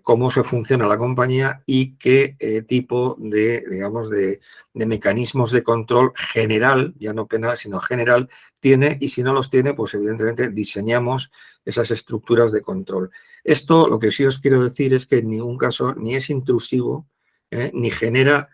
cómo se funciona la compañía y qué tipo de, digamos, de mecanismos de control general, ya no penal, sino general, tiene, y si no los tiene, pues evidentemente diseñamos esas estructuras de control. Esto, lo que sí os quiero decir es que en ningún caso ni es intrusivo, ni genera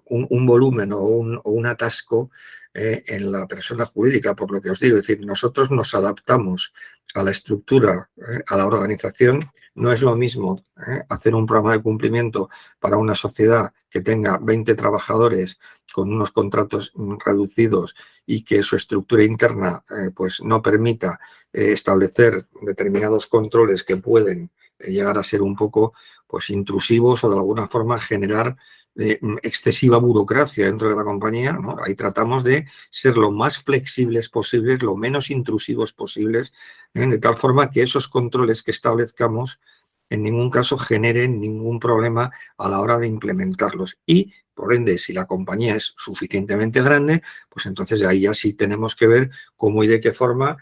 un volumen o un atasco en la persona jurídica, por lo que os digo. Es decir, nosotros nos adaptamos a la estructura, a la organización. No es lo mismo hacer un programa de cumplimiento para una sociedad que tenga 20 trabajadores con unos contratos reducidos y que su estructura interna pues no permita establecer determinados controles que pueden llegar a ser un poco pues intrusivos o de alguna forma generar excesiva burocracia dentro de la compañía, ¿no? Ahí tratamos de ser lo más flexibles posibles, lo menos intrusivos posibles, de tal forma que esos controles que establezcamos en ningún caso generen ningún problema a la hora de implementarlos. Y, por ende, si la compañía es suficientemente grande, pues entonces ahí ya sí tenemos que ver cómo y de qué forma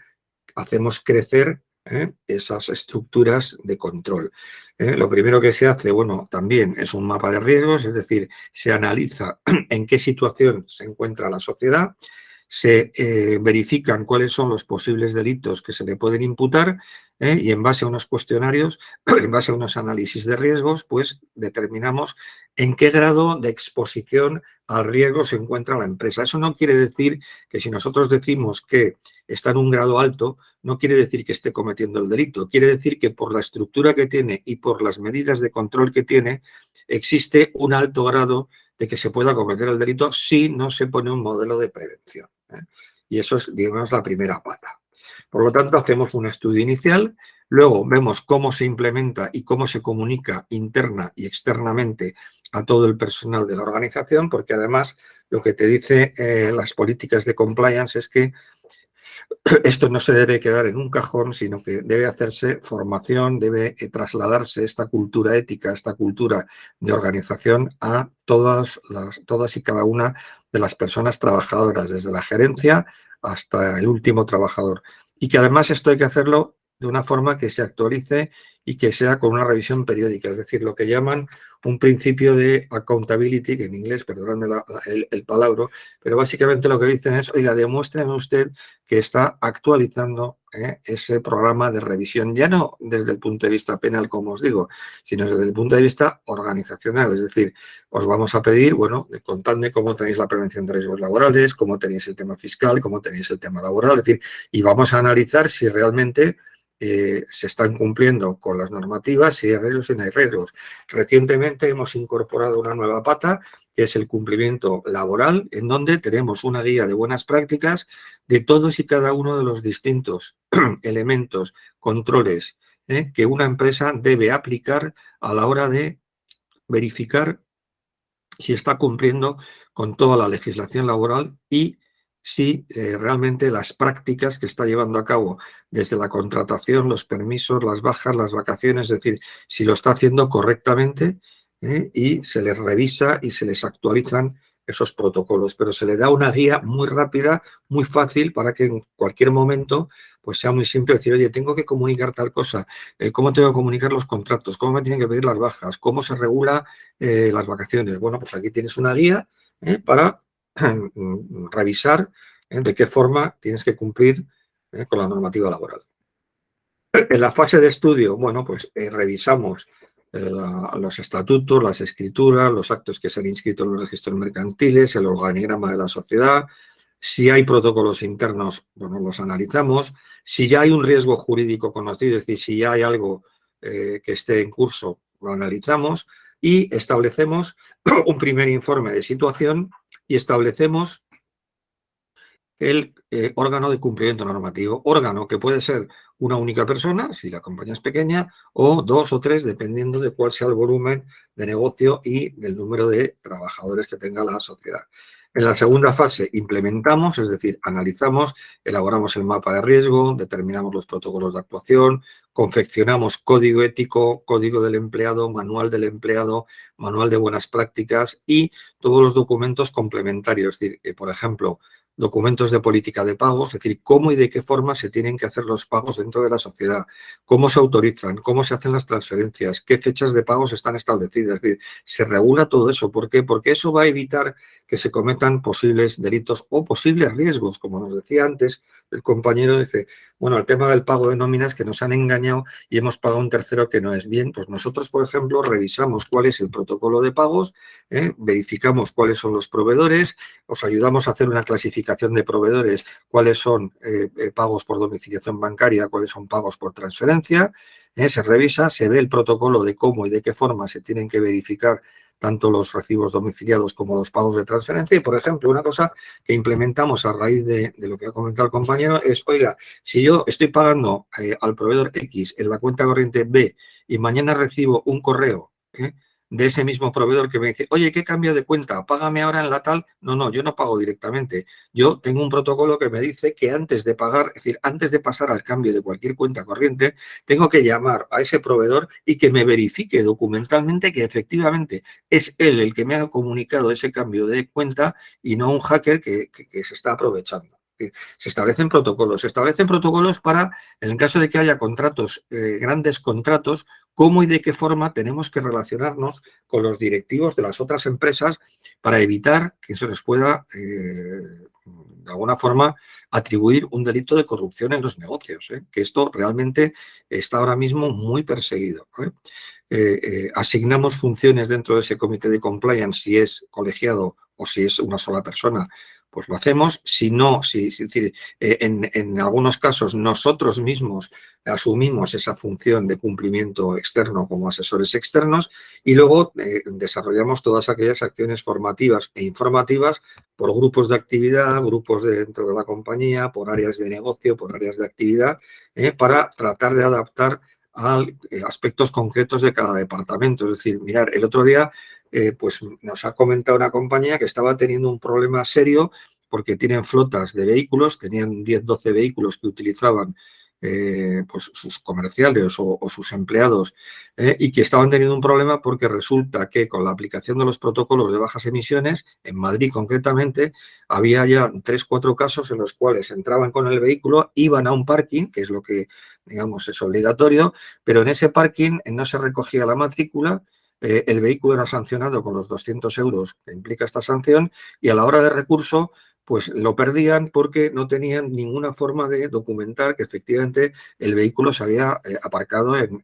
hacemos crecer esas estructuras de control. Lo primero que se hace, bueno, también es un mapa de riesgos, es decir, se analiza en qué situación se encuentra la sociedad, se verifican cuáles son los posibles delitos que se le pueden imputar y en base a unos cuestionarios, en base a unos análisis de riesgos, pues determinamos en qué grado de exposición al riesgo se encuentra la empresa. Eso no quiere decir que si nosotros decimos que está en un grado alto, no quiere decir que esté cometiendo el delito. Quiere decir que por la estructura que tiene y por las medidas de control que tiene, existe un alto grado de que se pueda cometer el delito si no se pone un modelo de prevención. Y eso es, digamos, la primera pata. Por lo tanto, hacemos un estudio inicial, luego vemos cómo se implementa y cómo se comunica interna y externamente a todo el personal de la organización, porque además lo que te dice las políticas de compliance es que esto no se debe quedar en un cajón, sino que debe hacerse formación, debe trasladarse esta cultura ética, esta cultura de organización a todas y cada una de las personas trabajadoras, desde la gerencia hasta el último trabajador. Y que además esto hay que hacerlo de una forma que se actualice y que sea con una revisión periódica, es decir, lo que llaman un principio de accountability, que en inglés, perdóname el palabra, pero básicamente lo que dicen es, oiga, demuéstreme usted que está actualizando ese programa de revisión, ya no desde el punto de vista penal, como os digo, sino desde el punto de vista organizacional. Es decir, os vamos a pedir, bueno, contadme cómo tenéis la prevención de riesgos laborales, cómo tenéis el tema fiscal, cómo tenéis el tema laboral, es decir, y vamos a analizar si realmente se están cumpliendo con las normativas, si hay riesgos y no hay riesgos. Recientemente hemos incorporado una nueva pata, que es el cumplimiento laboral, en donde tenemos una guía de buenas prácticas de todos y cada uno de los distintos elementos, controles que una empresa debe aplicar a la hora de verificar si está cumpliendo con toda la legislación laboral y si realmente las prácticas que está llevando a cabo desde la contratación, los permisos, las bajas, las vacaciones, es decir, si lo está haciendo correctamente y se les revisa y se les actualizan esos protocolos, pero se le da una guía muy rápida, muy fácil para que en cualquier momento pues sea muy simple decir, oye, tengo que comunicar tal cosa, cómo tengo que comunicar los contratos, cómo me tienen que pedir las bajas, cómo se regula las vacaciones. Bueno, pues aquí tienes una guía para revisar de qué forma tienes que cumplir con la normativa laboral. En la fase de estudio, bueno, pues revisamos los estatutos, las escrituras, los actos que se han inscrito en los registros mercantiles, el organigrama de la sociedad. Si hay protocolos internos, bueno, los analizamos. Si ya hay un riesgo jurídico conocido, es decir, si ya hay algo que esté en curso, lo analizamos y establecemos un primer informe de situación y establecemos el órgano de cumplimiento normativo. Órgano que puede ser una única persona, si la compañía es pequeña, o 2 o 3, dependiendo de cuál sea el volumen de negocio y del número de trabajadores que tenga la sociedad. En la segunda fase implementamos, es decir, analizamos, elaboramos el mapa de riesgo, determinamos los protocolos de actuación, confeccionamos código ético, código del empleado, manual del empleado, manual de buenas prácticas y todos los documentos complementarios. Es decir, por ejemplo, documentos de política de pagos, es decir, cómo y de qué forma se tienen que hacer los pagos dentro de la sociedad, cómo se autorizan, cómo se hacen las transferencias, qué fechas de pagos están establecidas. Es decir, se regula todo eso. ¿Por qué? Porque eso va a evitar que se cometan posibles delitos o posibles riesgos. Como nos decía antes, el compañero dice, bueno, el tema del pago de nóminas que nos han engañado y hemos pagado a un tercero que no es bien. Pues nosotros, por ejemplo, revisamos cuál es el protocolo de pagos, verificamos cuáles son los proveedores, os ayudamos a hacer una clasificación de proveedores, cuáles son pagos por domiciliación bancaria, cuáles son pagos por transferencia, se revisa, se ve el protocolo de cómo y de qué forma se tienen que verificar tanto los recibos domiciliados como los pagos de transferencia. Y, por ejemplo, una cosa que implementamos a raíz de lo que ha comentado el compañero es, oiga, si yo estoy pagando al proveedor X en la cuenta corriente B y mañana recibo un correo de ese mismo proveedor que me dice, oye, ¿qué cambio de cuenta? Págame ahora en la tal. No, yo no pago directamente. Yo tengo un protocolo que me dice que antes de pagar, es decir, antes de pasar al cambio de cualquier cuenta corriente, tengo que llamar a ese proveedor y que me verifique documentalmente que efectivamente es él el que me ha comunicado ese cambio de cuenta y no un hacker que se está aprovechando. Se establecen protocolos para, en el caso de que haya contratos, grandes contratos, cómo y de qué forma tenemos que relacionarnos con los directivos de las otras empresas para evitar que se les pueda, de alguna forma, atribuir un delito de corrupción en los negocios, que esto realmente está ahora mismo muy perseguido. Asignamos funciones dentro de ese comité de compliance, si es colegiado o si es una sola persona, pues lo hacemos. Si no, es decir, en algunos casos nosotros mismos asumimos esa función de cumplimiento externo como asesores externos y luego desarrollamos todas aquellas acciones formativas e informativas por grupos de actividad, grupos dentro de la compañía, por áreas de negocio, por áreas de actividad, para tratar de adaptar a aspectos concretos de cada departamento. Es decir, mirar, el otro día pues nos ha comentado una compañía que estaba teniendo un problema serio porque tienen flotas de vehículos, tenían 10, 12 vehículos que utilizaban pues sus comerciales o sus empleados y que estaban teniendo un problema porque resulta que con la aplicación de los protocolos de bajas emisiones, en Madrid concretamente, había ya 3, 4 casos en los cuales entraban con el vehículo, iban a un parking, que es lo que, digamos, es obligatorio, pero en ese parking no se recogía la matrícula. El vehículo era sancionado con los 200 euros que implica esta sanción y a la hora de recurso pues lo perdían porque no tenían ninguna forma de documentar que efectivamente el vehículo se había aparcado en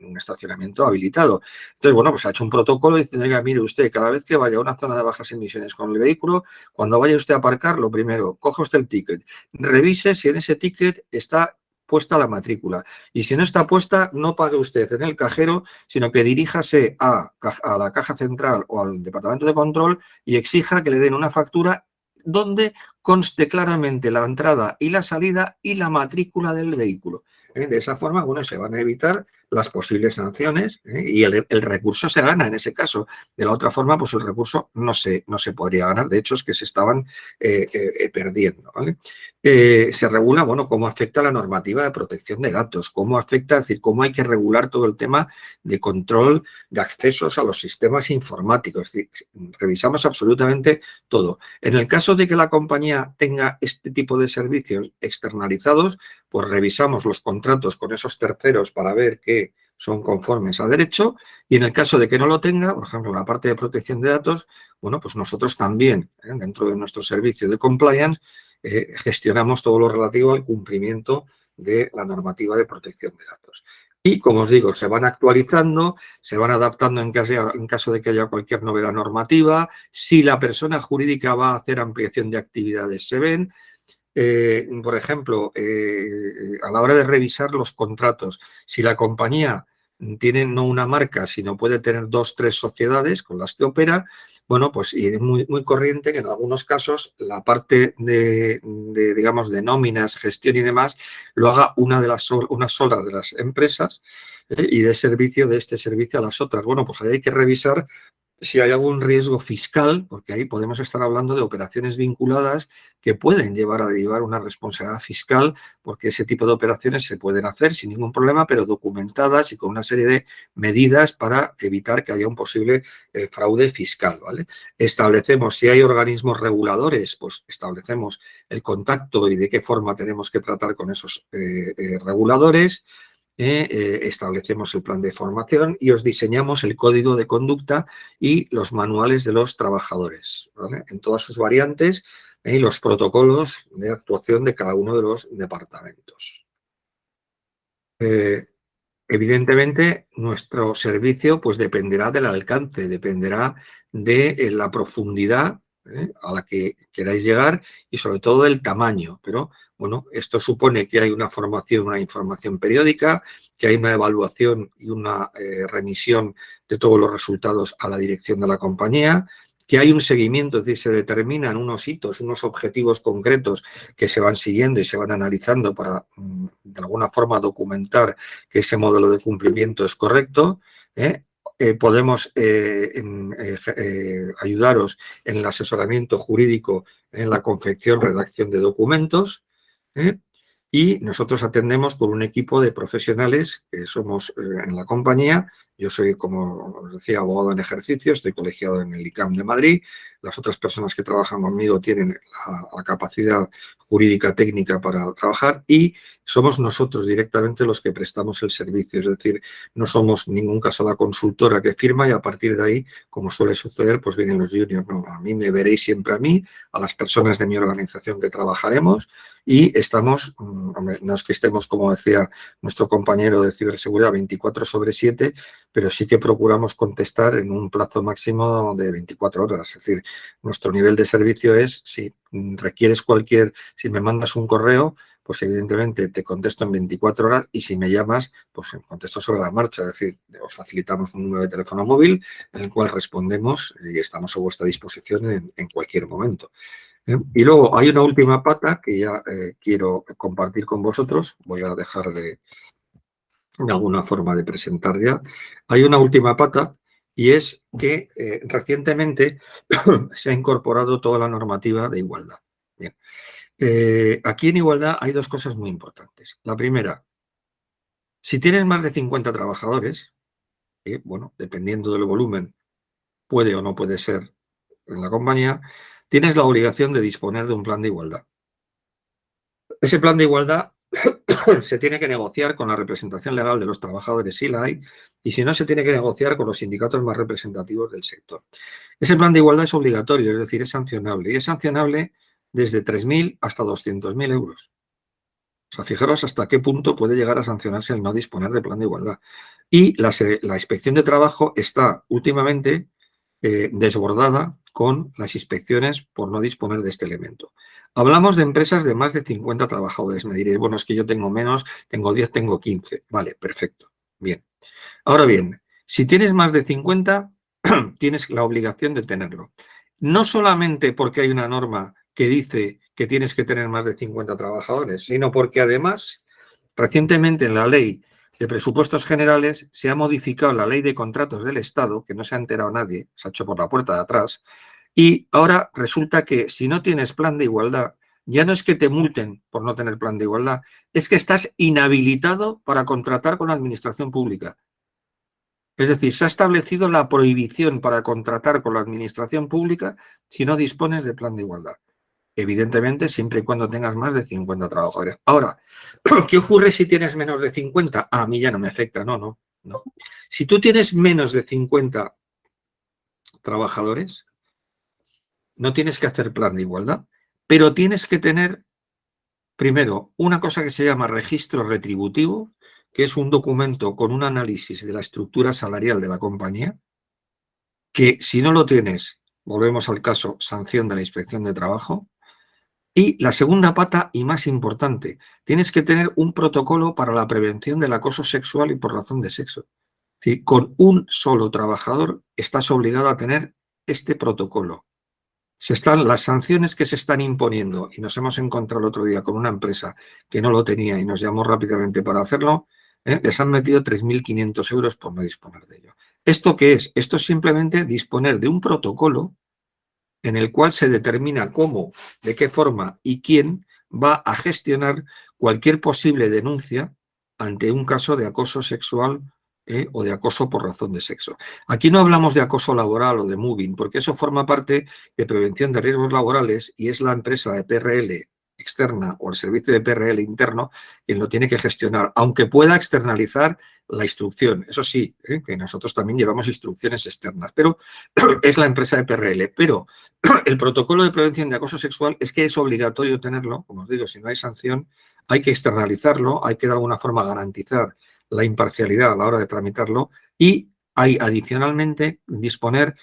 un estacionamiento habilitado. Entonces, bueno, pues ha hecho un protocolo diciendo, oiga, mire usted, cada vez que vaya a una zona de bajas emisiones con el vehículo, cuando vaya usted a aparcar, lo primero, coja usted el ticket, revise si en ese ticket está puesta la matrícula. Y si no está puesta, no pague usted en el cajero, sino que diríjase a la caja central o al departamento de control y exija que le den una factura donde conste claramente la entrada y la salida y la matrícula del vehículo. De esa forma, bueno, se van a evitar las posibles sanciones y el recurso se gana en ese caso. De la otra forma, pues el recurso no se podría ganar. De hecho, es que se estaban perdiendo, ¿vale? Se regula, bueno, cómo afecta la normativa de protección de datos, cómo afecta, es decir, cómo hay que regular todo el tema de control de accesos a los sistemas informáticos. Es decir, revisamos absolutamente todo. En el caso de que la compañía tenga este tipo de servicios externalizados, pues revisamos los contratos con esos terceros para ver que son conformes a derecho y en el caso de que no lo tenga, por ejemplo, la parte de protección de datos, bueno, pues nosotros también, dentro de nuestro servicio de compliance, gestionamos todo lo relativo al cumplimiento de la normativa de protección de datos. Y, como os digo, se van actualizando, se van adaptando en caso de que haya cualquier novedad normativa. Si la persona jurídica va a hacer ampliación de actividades, se ven. Por ejemplo, a la hora de revisar los contratos, si la compañía tiene no una marca, sino puede tener 2 o 3 sociedades con las que opera, bueno, pues y es muy, muy corriente que en algunos casos la parte digamos, de nóminas, gestión y demás, lo haga una sola de las empresas y de servicio de este servicio a las otras. Bueno, pues ahí hay que revisar si hay algún riesgo fiscal, porque ahí podemos estar hablando de operaciones vinculadas que pueden llevar una responsabilidad fiscal, porque ese tipo de operaciones se pueden hacer sin ningún problema, pero documentadas y con una serie de medidas para evitar que haya un posible fraude fiscal, ¿vale? Establecemos, si hay organismos reguladores, pues establecemos el contacto y de qué forma tenemos que tratar con esos reguladores. Establecemos el plan de formación y os diseñamos el código de conducta y los manuales de los trabajadores, ¿vale? En todas sus variantes y los protocolos de actuación de cada uno de los departamentos. Evidentemente, nuestro servicio pues dependerá del alcance, dependerá de la profundidad a la que queráis llegar y sobre todo el tamaño. Pero bueno, esto supone que hay una formación, una información periódica, que hay una evaluación y una remisión de todos los resultados a la dirección de la compañía, que hay un seguimiento, es decir, se determinan unos hitos, unos objetivos concretos que se van siguiendo y se van analizando para, de alguna forma, documentar que ese modelo de cumplimiento es correcto. Podemos ayudaros en el asesoramiento jurídico, en la confección, redacción de documentos. Y nosotros atendemos con un equipo de profesionales que somos en la compañía. Yo soy, como os decía, abogado en ejercicio, estoy colegiado en el ICAM de Madrid. Las otras personas que trabajan conmigo tienen la capacidad jurídica técnica para trabajar y somos nosotros directamente los que prestamos el servicio. Es decir, no somos en ningún caso la consultora que firma y a partir de ahí, como suele suceder, pues vienen los juniors. No, a mí me veréis siempre a mí, a las personas de mi organización que trabajaremos y estamos, no es que estemos, como decía nuestro compañero de ciberseguridad, 24/7, pero sí que procuramos contestar en un plazo máximo de 24 horas. Es decir, nuestro nivel de servicio es, si requieres si me mandas un correo, pues evidentemente te contesto en 24 horas y si me llamas, pues contesto sobre la marcha. Es decir, os facilitamos un número de teléfono móvil en el cual respondemos y estamos a vuestra disposición en cualquier momento. Y luego hay una última pata que ya quiero compartir con vosotros. Voy a dejar de alguna forma de presentar ya. Hay una última pata y es que recientemente se ha incorporado toda la normativa de igualdad. Bien. Aquí en igualdad hay 2 cosas muy importantes. La primera, si tienes más de 50 trabajadores, bueno, dependiendo del volumen, puede o no puede ser en la compañía, tienes la obligación de disponer de un plan de igualdad. Ese plan de igualdad se tiene que negociar con la representación legal de los trabajadores, si la hay, y si no, se tiene que negociar con los sindicatos más representativos del sector. Ese plan de igualdad es obligatorio, es decir, es sancionable, y es sancionable desde 3.000 hasta 200.000 euros. O sea, fijaros hasta qué punto puede llegar a sancionarse el no disponer de plan de igualdad. Y la inspección de trabajo está últimamente desbordada con las inspecciones por no disponer de este elemento. Hablamos de empresas de más de 50 trabajadores. Me diréis, bueno, es que yo tengo menos, tengo 10, tengo 15. Vale, perfecto. Bien. Ahora bien, si tienes más de 50, tienes la obligación de tenerlo. No solamente porque hay una norma que dice que tienes que tener más de 50 trabajadores, sino porque además, recientemente en la ley de presupuestos generales se ha modificado la ley de contratos del Estado, que no se ha enterado nadie, se ha hecho por la puerta de atrás, y ahora resulta que si no tienes plan de igualdad, ya no es que te multen por no tener plan de igualdad, es que estás inhabilitado para contratar con la administración pública. Es decir, se ha establecido la prohibición para contratar con la administración pública si no dispones de plan de igualdad. Evidentemente, siempre y cuando tengas más de 50 trabajadores. Ahora, ¿qué ocurre si tienes menos de 50? A mí ya no me afecta. No. Si tú tienes menos de 50 trabajadores, no tienes que hacer plan de igualdad, pero tienes que tener, primero, una cosa que se llama registro retributivo, que es un documento con un análisis de la estructura salarial de la compañía, que si no lo tienes, volvemos al caso, sanción de la Inspección de Trabajo. Y la segunda pata, y más importante, tienes que tener un protocolo para la prevención del acoso sexual y por razón de sexo. Sí, con un solo trabajador estás obligado a tener este protocolo. Las sanciones que se están imponiendo, y nos hemos encontrado el otro día con una empresa que no lo tenía y nos llamó rápidamente para hacerlo, les han metido 3.500 euros por no disponer de ello. ¿Esto qué es? Esto es simplemente disponer de un protocolo en el cual se determina cómo, de qué forma y quién va a gestionar cualquier posible denuncia ante un caso de acoso sexual o de acoso por razón de sexo. Aquí no hablamos de acoso laboral o de moving, porque eso forma parte de prevención de riesgos laborales y es la empresa de PRL externa o el servicio de PRL interno quien lo tiene que gestionar, aunque pueda externalizar la instrucción. Eso sí, que nosotros también llevamos instrucciones externas, pero es la empresa de PRL. Pero el protocolo de prevención de acoso sexual es que es obligatorio tenerlo, como os digo, si no hay sanción, hay que externalizarlo, hay que de alguna forma garantizar la imparcialidad a la hora de tramitarlo y hay adicionalmente disponer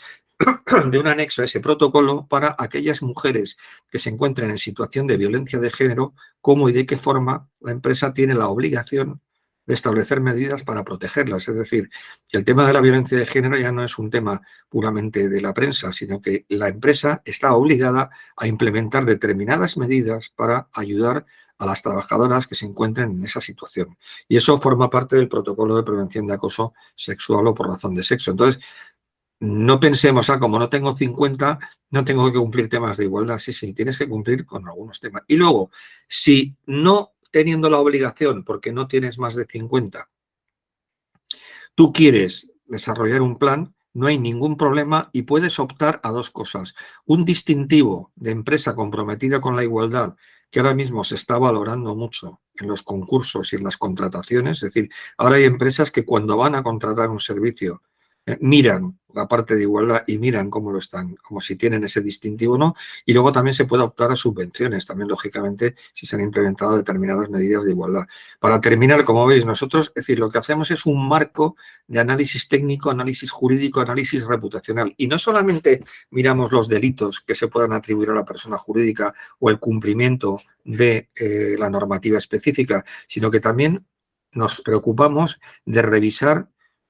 de un anexo a ese protocolo para aquellas mujeres que se encuentren en situación de violencia de género, cómo y de qué forma la empresa tiene la obligación de establecer medidas para protegerlas. Es decir, que el tema de la violencia de género ya no es un tema puramente de la prensa, sino que la empresa está obligada a implementar determinadas medidas para ayudar a las trabajadoras que se encuentren en esa situación. Y eso forma parte del protocolo de prevención de acoso sexual o por razón de sexo. Entonces, no pensemos, como no tengo 50, no tengo que cumplir temas de igualdad. Sí, sí, tienes que cumplir con algunos temas. Y luego, si no teniendo la obligación, porque no tienes más de 50, tú quieres desarrollar un plan, no hay ningún problema y puedes optar a dos cosas. Un distintivo de empresa comprometida con la igualdad, que ahora mismo se está valorando mucho en los concursos y en las contrataciones. Es decir, ahora hay empresas que cuando van a contratar un servicio, miran la parte de igualdad y miran cómo lo están, como si tienen ese distintivo o no, y luego también se puede optar a subvenciones, también lógicamente si se han implementado determinadas medidas de igualdad. Para terminar, como veis, nosotros, es decir, lo que hacemos es un marco de análisis técnico, análisis jurídico, análisis reputacional, y no solamente miramos los delitos que se puedan atribuir a la persona jurídica o el cumplimiento de la normativa específica, sino que también nos preocupamos de revisar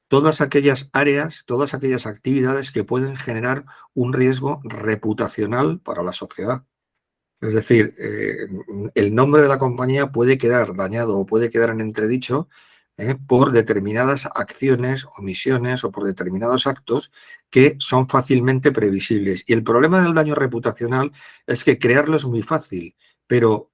todas aquellas áreas, todas aquellas actividades que pueden generar un riesgo reputacional para la sociedad. Es decir, el nombre de la compañía puede quedar dañado o puede quedar en entredicho por determinadas acciones, omisiones o por determinados actos que son fácilmente previsibles. Y el problema del daño reputacional es que crearlo es muy fácil, pero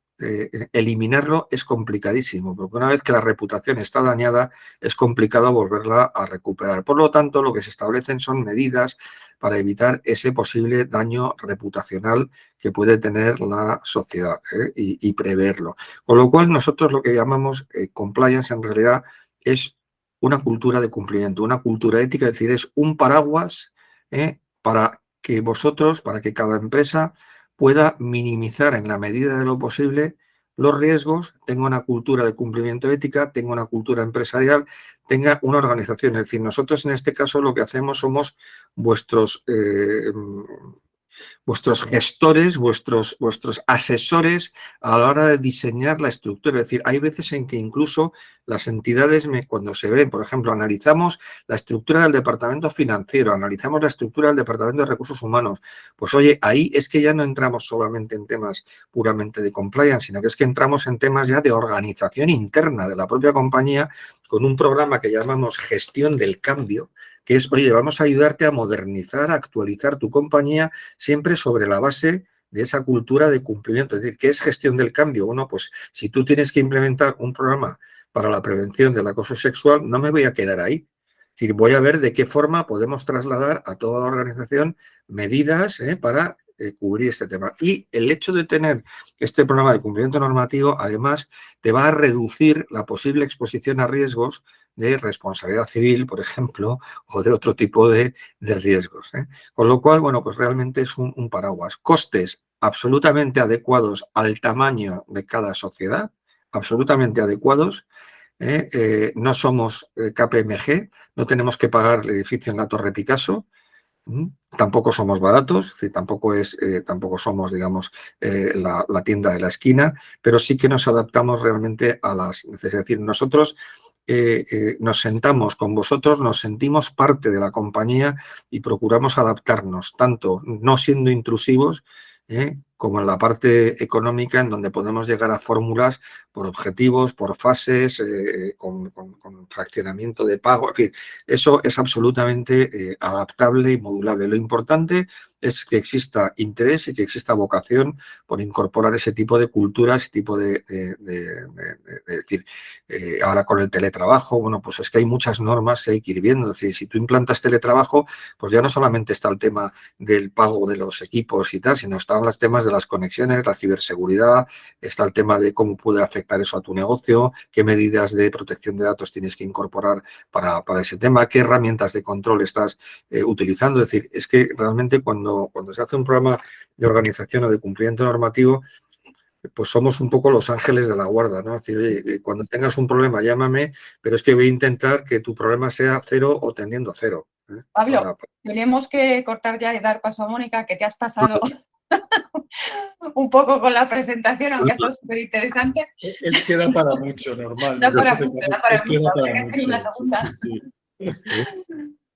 eliminarlo es complicadísimo, porque una vez que la reputación está dañada es complicado volverla a recuperar. Por lo tanto, lo que se establecen son medidas para evitar ese posible daño reputacional que puede tener la sociedad y preverlo. Con lo cual, nosotros lo que llamamos compliance en realidad es una cultura de cumplimiento, una cultura ética, es decir, es un paraguas para que vosotros, para que cada empresa pueda minimizar en la medida de lo posible los riesgos, tenga una cultura de cumplimiento ética, tenga una cultura empresarial, tenga una organización. Es decir, nosotros en este caso lo que hacemos somos vuestros gestores, vuestros asesores a la hora de diseñar la estructura. Es decir, hay veces en que incluso las entidades, cuando se ven, por ejemplo, analizamos la estructura del departamento financiero, analizamos la estructura del departamento de recursos humanos, pues oye, ahí es que ya no entramos solamente en temas puramente de compliance, sino que es que entramos en temas ya de organización interna de la propia compañía con un programa que llamamos gestión del cambio, que es, oye, vamos a ayudarte a modernizar, a actualizar tu compañía siempre sobre la base de esa cultura de cumplimiento. Es decir, ¿qué es gestión del cambio? Bueno, pues si tú tienes que implementar un programa para la prevención del acoso sexual, no me voy a quedar ahí. Es decir, voy a ver de qué forma podemos trasladar a toda la organización medidas para cubrir este tema. Y el hecho de tener este programa de cumplimiento normativo, además, te va a reducir la posible exposición a riesgos de responsabilidad civil, por ejemplo, o de otro tipo de riesgos. Con lo cual, bueno, pues realmente es un paraguas. Costes absolutamente adecuados al tamaño de cada sociedad, absolutamente adecuados, no somos KPMG, no tenemos que pagar el edificio en la Torre Picasso, tampoco somos baratos, es decir, tampoco somos, digamos, la tienda de la esquina, pero sí que nos adaptamos realmente a las necesidades. Es decir, nosotros nos sentamos con vosotros, nos sentimos parte de la compañía y procuramos adaptarnos, tanto no siendo intrusivos, como en la parte económica, en donde podemos llegar a fórmulas por objetivos, por fases, con fraccionamiento de pago. En fin, eso es absolutamente adaptable y modulable. Lo importante es que exista interés y que exista vocación por incorporar ese tipo de cultura, ese tipo de decir, ahora con el teletrabajo, bueno, pues es que hay muchas normas que hay que ir viendo. Es decir, si tú implantas teletrabajo, pues ya no solamente está el tema del pago de los equipos y tal, sino están los temas de las conexiones, la ciberseguridad, está el tema de cómo puede afectar eso a tu negocio, qué medidas de protección de datos tienes que incorporar para ese tema, qué herramientas de control estás utilizando. Es decir, es que realmente cuando se hace un programa de organización o de cumplimiento normativo, pues somos un poco los ángeles de la guarda, ¿no? Es decir, oye, cuando tengas un problema, llámame, pero es que voy a intentar que tu problema sea 0 o tendiendo a 0. Pablo, tenemos que cortar ya y dar paso a Mónica, que te has pasado un poco con la presentación, aunque ha estado súper interesante. Es que da para mucho, normal. Da para mucho, da para mucho. Habría que hacer una segunda.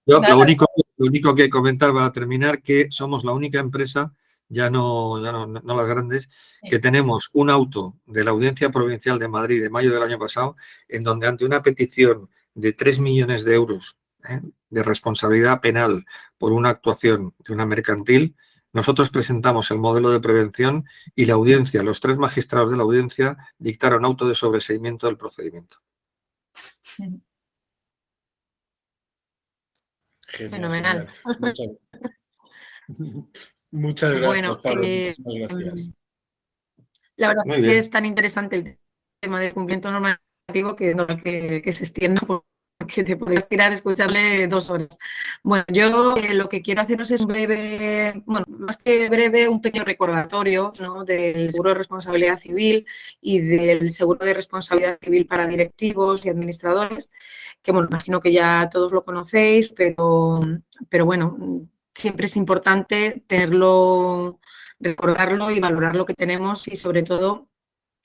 Yo, lo único que comentar para terminar, que somos la única empresa, ya no las grandes, que tenemos un auto de la Audiencia Provincial de Madrid de mayo del año pasado, en donde ante una petición de 3 millones de euros de responsabilidad penal por una actuación de una mercantil, nosotros presentamos el modelo de prevención y la audiencia, los 3 magistrados de la audiencia, dictaron auto de sobreseimiento del procedimiento. Fenomenal. Genial. Muchas gracias, Bueno, Pablo. Muchísimas gracias. La verdad es que es tan interesante el tema del cumplimiento normativo que se extienda, porque te podéis tirar a escucharle 2 horas. Bueno, yo lo que quiero haceros es un breve, bueno, más que breve, un pequeño recordatorio, ¿no?, del seguro de responsabilidad civil y del seguro de responsabilidad civil para directivos y administradores, que bueno, imagino que ya todos lo conocéis, pero bueno, siempre es importante tenerlo, recordarlo y valorar lo que tenemos y sobre todo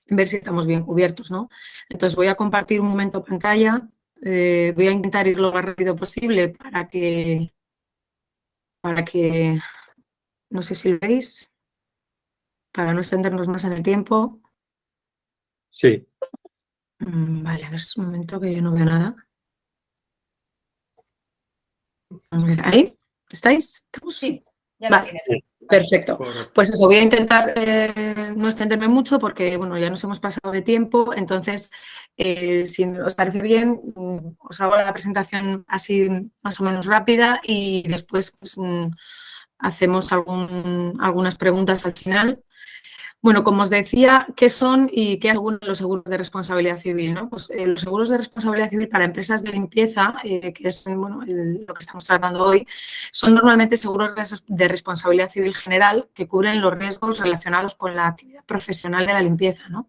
ver si estamos bien cubiertos, ¿no? Entonces voy a compartir un momento pantalla, voy a intentar ir lo más rápido posible para que no sé si lo veis, para no extendernos más en el tiempo. Sí. Vale, a ver, es un momento que yo no veo nada. A ver, ¿ahí? ¿Estáis? Sí, ya vale. lo tienes. Perfecto. Pues eso, voy a intentar no extenderme mucho porque, bueno, ya nos hemos pasado de tiempo. Entonces, si os parece bien, os hago la presentación así más o menos rápida y después pues, hacemos algunas preguntas al final. Bueno, como os decía, ¿qué son y qué aseguran los seguros de responsabilidad civil, ¿no? Pues los seguros de responsabilidad civil para empresas de limpieza, que es bueno, lo que estamos tratando hoy, son normalmente seguros de responsabilidad civil general que cubren los riesgos relacionados con la actividad profesional de la limpieza, ¿no?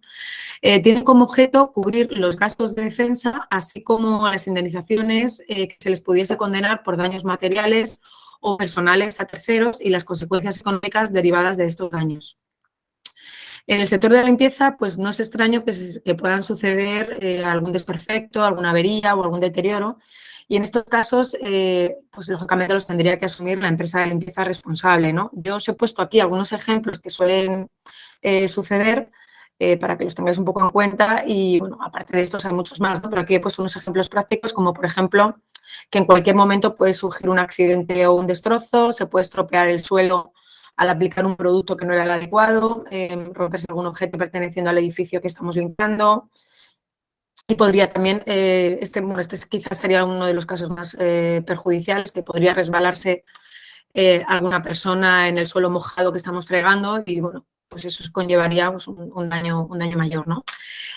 Tienen como objeto cubrir los gastos de defensa, así como las indemnizaciones que se les pudiese condenar por daños materiales o personales a terceros y las consecuencias económicas derivadas de estos daños. En el sector de la limpieza, pues no es extraño que puedan suceder algún desperfecto, alguna avería o algún deterioro. Y en estos casos, pues lógicamente los tendría que asumir la empresa de limpieza responsable, ¿no? Yo os he puesto aquí algunos ejemplos que suelen suceder para que los tengáis un poco en cuenta. Y, bueno, aparte de estos hay muchos más, ¿no? Pero aquí he puesto unos ejemplos prácticos, como por ejemplo, que en cualquier momento puede surgir un accidente o un destrozo, se puede estropear el suelo al aplicar un producto que no era el adecuado, romperse algún objeto perteneciendo al edificio que estamos limpiando. Y podría también, este quizás sería uno de los casos más perjudiciales, que podría resbalarse alguna persona en el suelo mojado que estamos fregando y, bueno, pues eso conllevaría pues, un daño mayor, ¿no?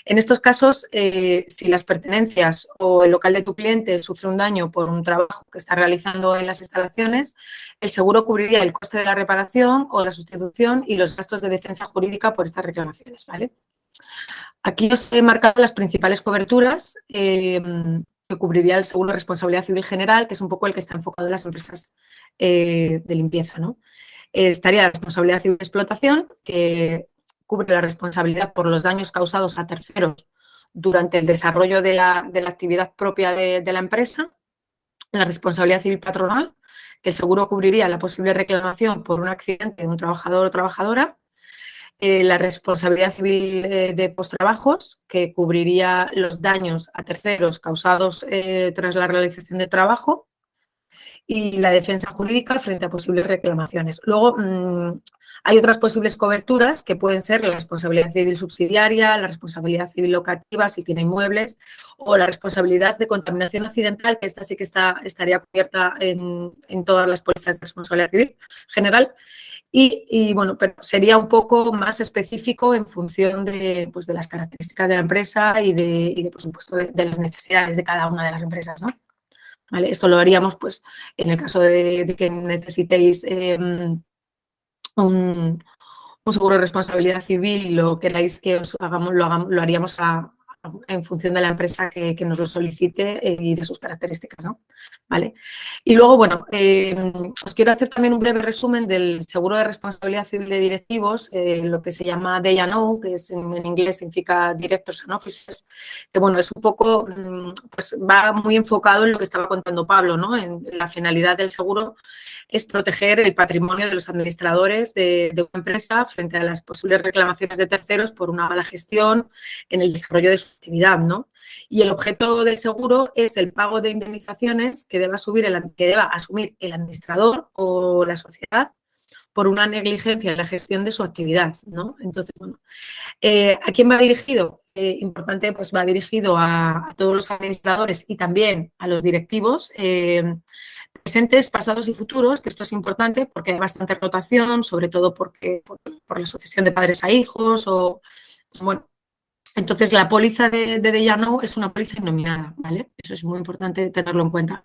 En estos casos, si las pertenencias o el local de tu cliente sufre un daño por un trabajo que está realizando en las instalaciones, el seguro cubriría el coste de la reparación o la sustitución y los gastos de defensa jurídica por estas reclamaciones, ¿vale? Aquí os he marcado las principales coberturas que cubriría el seguro de responsabilidad civil general, que es un poco el que está enfocado en las empresas de limpieza, ¿no? Estaría la responsabilidad civil de explotación, que cubre la responsabilidad por los daños causados a terceros durante el desarrollo de la actividad propia de la empresa. La responsabilidad civil patronal, que el seguro cubriría la posible reclamación por un accidente de un trabajador o trabajadora. La responsabilidad civil de postrabajos, que cubriría los daños a terceros causados tras la realización del trabajo. Y la defensa jurídica frente a posibles reclamaciones. Luego, hay otras posibles coberturas que pueden ser la responsabilidad civil subsidiaria, la responsabilidad civil locativa si tiene inmuebles, o la responsabilidad de contaminación accidental, que esta sí que estaría cubierta en todas las pólizas de responsabilidad civil general. Y bueno, pero sería un poco más específico en función pues, de las características de la empresa y por supuesto, de las necesidades de cada una de las empresas, ¿no? ¿Vale? Esto lo haríamos pues, en el caso de que necesitéis un seguro de responsabilidad civil y lo queráis que os hagamos, lo haríamos en función de la empresa que nos lo solicite y de sus características, ¿no? ¿Vale? Y luego, bueno, os quiero hacer también un breve resumen del seguro de responsabilidad civil de directivos, lo que se llama D&O, que es, en inglés significa Directors and Officers, que bueno, es un poco, pues va muy enfocado en lo que estaba contando Pablo, ¿no? En la finalidad del seguro es proteger el patrimonio de los administradores de una empresa frente a las posibles reclamaciones de terceros por una mala gestión en el desarrollo de su actividad, ¿no? Y el objeto del seguro es el pago de indemnizaciones que deba asumir el administrador o la sociedad por una negligencia en la gestión de su actividad, ¿no? Entonces, bueno, ¿a quién va dirigido? Importante, pues va dirigido a todos los administradores y también a los directivos presentes, pasados y futuros, que esto es importante porque hay bastante rotación, sobre todo por la sucesión de padres a hijos o, bueno, entonces la póliza de D&O es una póliza innominada, ¿vale? Eso es muy importante tenerlo en cuenta.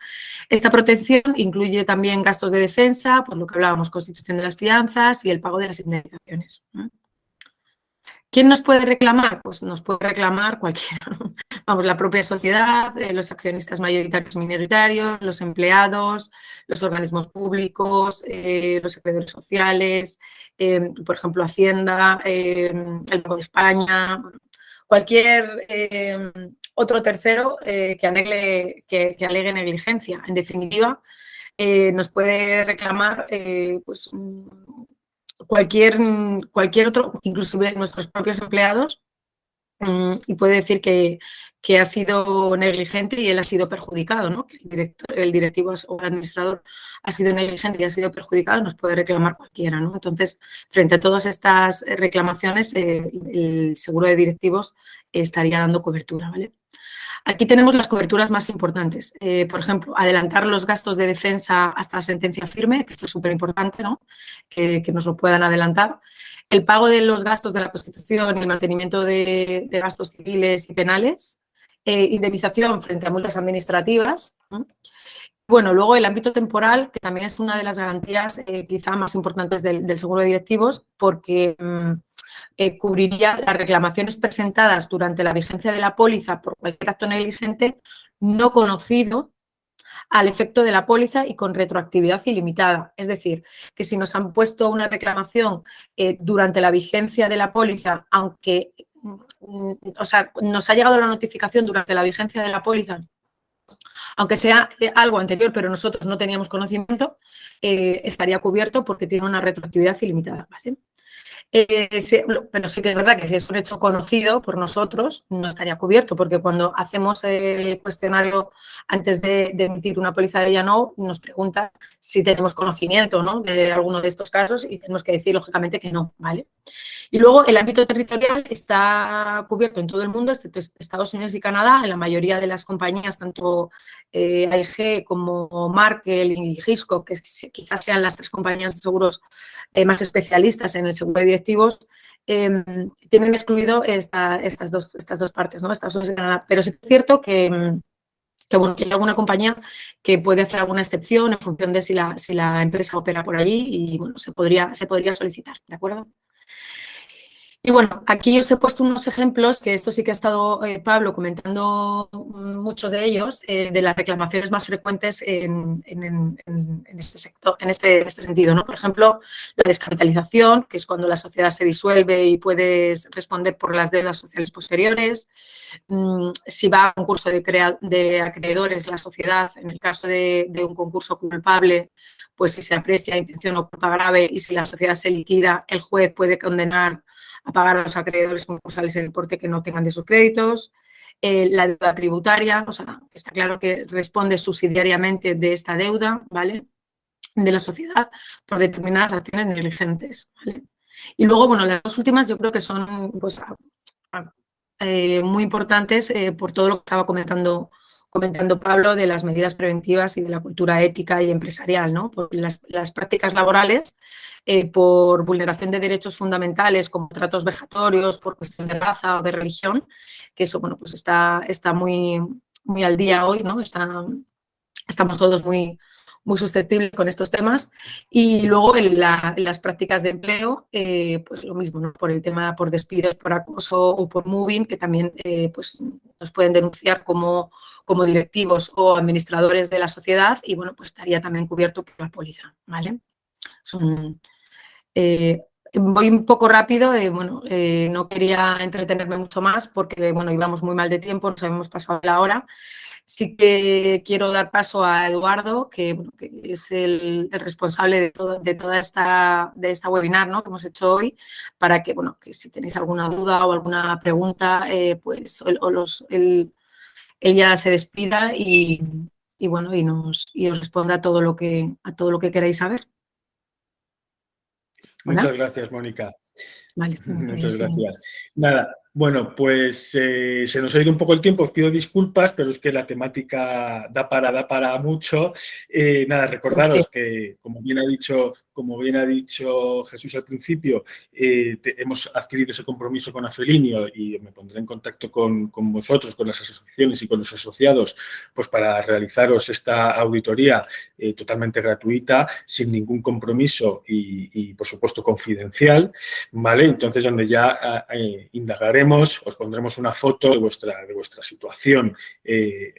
Esta protección incluye también gastos de defensa, por lo que hablábamos, constitución de las fianzas y el pago de las indemnizaciones, ¿no? ¿Quién nos puede reclamar? Pues nos puede reclamar cualquiera. Vamos, la propia sociedad, los accionistas mayoritarios y minoritarios, los empleados, los organismos públicos, los acreedores sociales, por ejemplo, Hacienda, el Banco de España, cualquier otro tercero que alegue negligencia. En definitiva, nos puede reclamar pues, cualquier otro, inclusive nuestros propios empleados, y puede decir que ha sido negligente y él ha sido perjudicado, ¿no? Que el directivo o el administrador ha sido negligente y ha sido perjudicado, nos puede reclamar cualquiera, ¿no? Entonces, frente a todas estas reclamaciones, el seguro de directivos estaría dando cobertura, ¿vale? Aquí tenemos las coberturas más importantes. Por ejemplo, adelantar los gastos de defensa hasta la sentencia firme, que esto es súper importante, ¿no? Que nos lo puedan adelantar. El pago de los gastos de la Constitución y el mantenimiento de gastos civiles y penales. Indemnización frente a multas administrativas. Bueno, luego el ámbito temporal, que también es una de las garantías quizá más importantes del seguro de directivos, porque cubriría las reclamaciones presentadas durante la vigencia de la póliza por cualquier acto negligente no conocido al efecto de la póliza y con retroactividad ilimitada. Es decir, que si nos han puesto una reclamación durante la vigencia de la póliza, aunque o sea, nos ha llegado la notificación durante la vigencia de la póliza, aunque sea algo anterior, pero nosotros no teníamos conocimiento, estaría cubierto porque tiene una retroactividad ilimitada, ¿vale? Pero sí que es verdad que si es un hecho conocido por nosotros, no estaría cubierto, porque cuando hacemos el cuestionario antes de emitir una póliza de D&O, nos pregunta si tenemos conocimiento, ¿no?, de alguno de estos casos y tenemos que decir, lógicamente, que no, ¿vale? Y luego el ámbito territorial está cubierto en todo el mundo, excepto Estados Unidos y Canadá, en la mayoría de las compañías, tanto AIG como Markel y Hisco, que quizás sean las tres compañías de seguros más especialistas en el seguro de directivos, tienen excluido estas dos partes, ¿no? Estados Unidos y Canadá. Pero sí es cierto que bueno, que hay alguna compañía que puede hacer alguna excepción en función de si la empresa opera por allí y bueno, se podría solicitar, ¿de acuerdo? Y bueno, aquí os he puesto unos ejemplos, que esto sí que ha estado Pablo comentando muchos de ellos, de las reclamaciones más frecuentes en este sector, en este sentido, ¿no? Por ejemplo, la descapitalización, que es cuando la sociedad se disuelve y puedes responder por las deudas sociales posteriores. Si va a concurso de acreedores la sociedad, en el caso de un concurso culpable, pues si se aprecia intención o culpa grave y si la sociedad se liquida, el juez puede condenar a pagar a los acreedores concursales el importe que no tengan de sus créditos. La deuda tributaria, o sea, está claro que responde subsidiariamente de esta deuda, ¿vale?, de la sociedad por determinadas acciones negligentes, ¿vale? Y luego, bueno, las dos últimas yo creo que son pues, muy importantes por todo lo que estaba comentando Pablo de las medidas preventivas y de la cultura ética y empresarial, ¿no? Por las prácticas laborales, por vulneración de derechos fundamentales como tratos vejatorios, por cuestión de raza o de religión, que eso, bueno, pues está muy, muy al día hoy, ¿no? Estamos todos muy susceptibles con estos temas. Y luego en las prácticas de empleo, pues lo mismo, ¿no? Por el tema, por despidos, por acoso o por moving, que también pues nos pueden denunciar como directivos o administradores de la sociedad y, bueno, pues estaría también cubierto por la póliza, ¿vale? Voy un poco rápido, bueno, no quería entretenerme mucho más porque, bueno, íbamos muy mal de tiempo, nos habíamos pasado la hora. Sí que quiero dar paso a Eduardo, que es el responsable de toda esta webinar, ¿no?, que hemos hecho hoy, para que, bueno, que si tenéis alguna duda o alguna pregunta, pues él ya se despida y bueno, y os responda a todo lo que queráis saber. ¿Hola? Muchas gracias, Mónica. Vale, muchas gracias. Nada, bueno, pues se nos ha ido un poco el tiempo, os pido disculpas, pero es que la temática da para mucho. Nada, recordaros que, como bien ha dicho Jesús al principio, hemos adquirido ese compromiso con Afelinio y me pondré en contacto con vosotros, con las asociaciones y con los asociados, pues para realizaros esta auditoría totalmente gratuita, sin ningún compromiso y por supuesto, confidencial, ¿vale? Entonces, donde ya indagaremos, os pondremos una foto de vuestra situación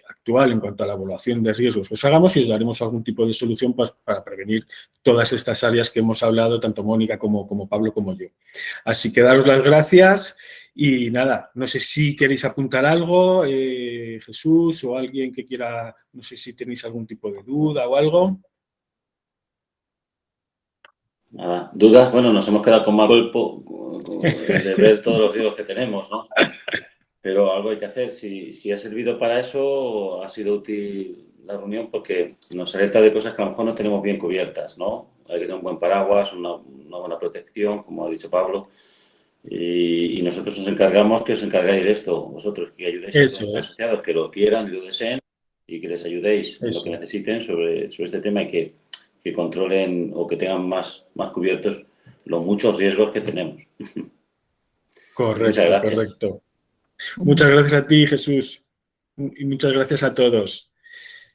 actual en cuanto a la evaluación de riesgos que os hagamos y os daremos algún tipo de solución para prevenir todas estas áreas que hemos hablado, tanto Mónica como Pablo como yo. Así que daros las gracias y nada, no sé si queréis apuntar algo, Jesús o alguien que quiera, no sé si tenéis algún tipo de duda o algo. Nada, dudas, bueno, nos hemos quedado con mal cuerpo de ver todos los riesgos que tenemos, ¿no? Pero algo hay que hacer. Si ha servido para eso, ha sido útil la reunión porque nos alerta de cosas que a lo mejor no tenemos bien cubiertas, ¿no? Hay que tener un buen paraguas, una buena protección, como ha dicho Pablo, y nosotros nos encargamos que os encargáis de esto, vosotros que ayudéis a los asociados que lo quieran y lo deseen y que les ayudéis en lo que necesiten sobre este tema y que controlen o que tengan más cubiertos los muchos riesgos que tenemos. Correcto, muchas gracias. Correcto. Muchas gracias a ti, Jesús, y muchas gracias a todos.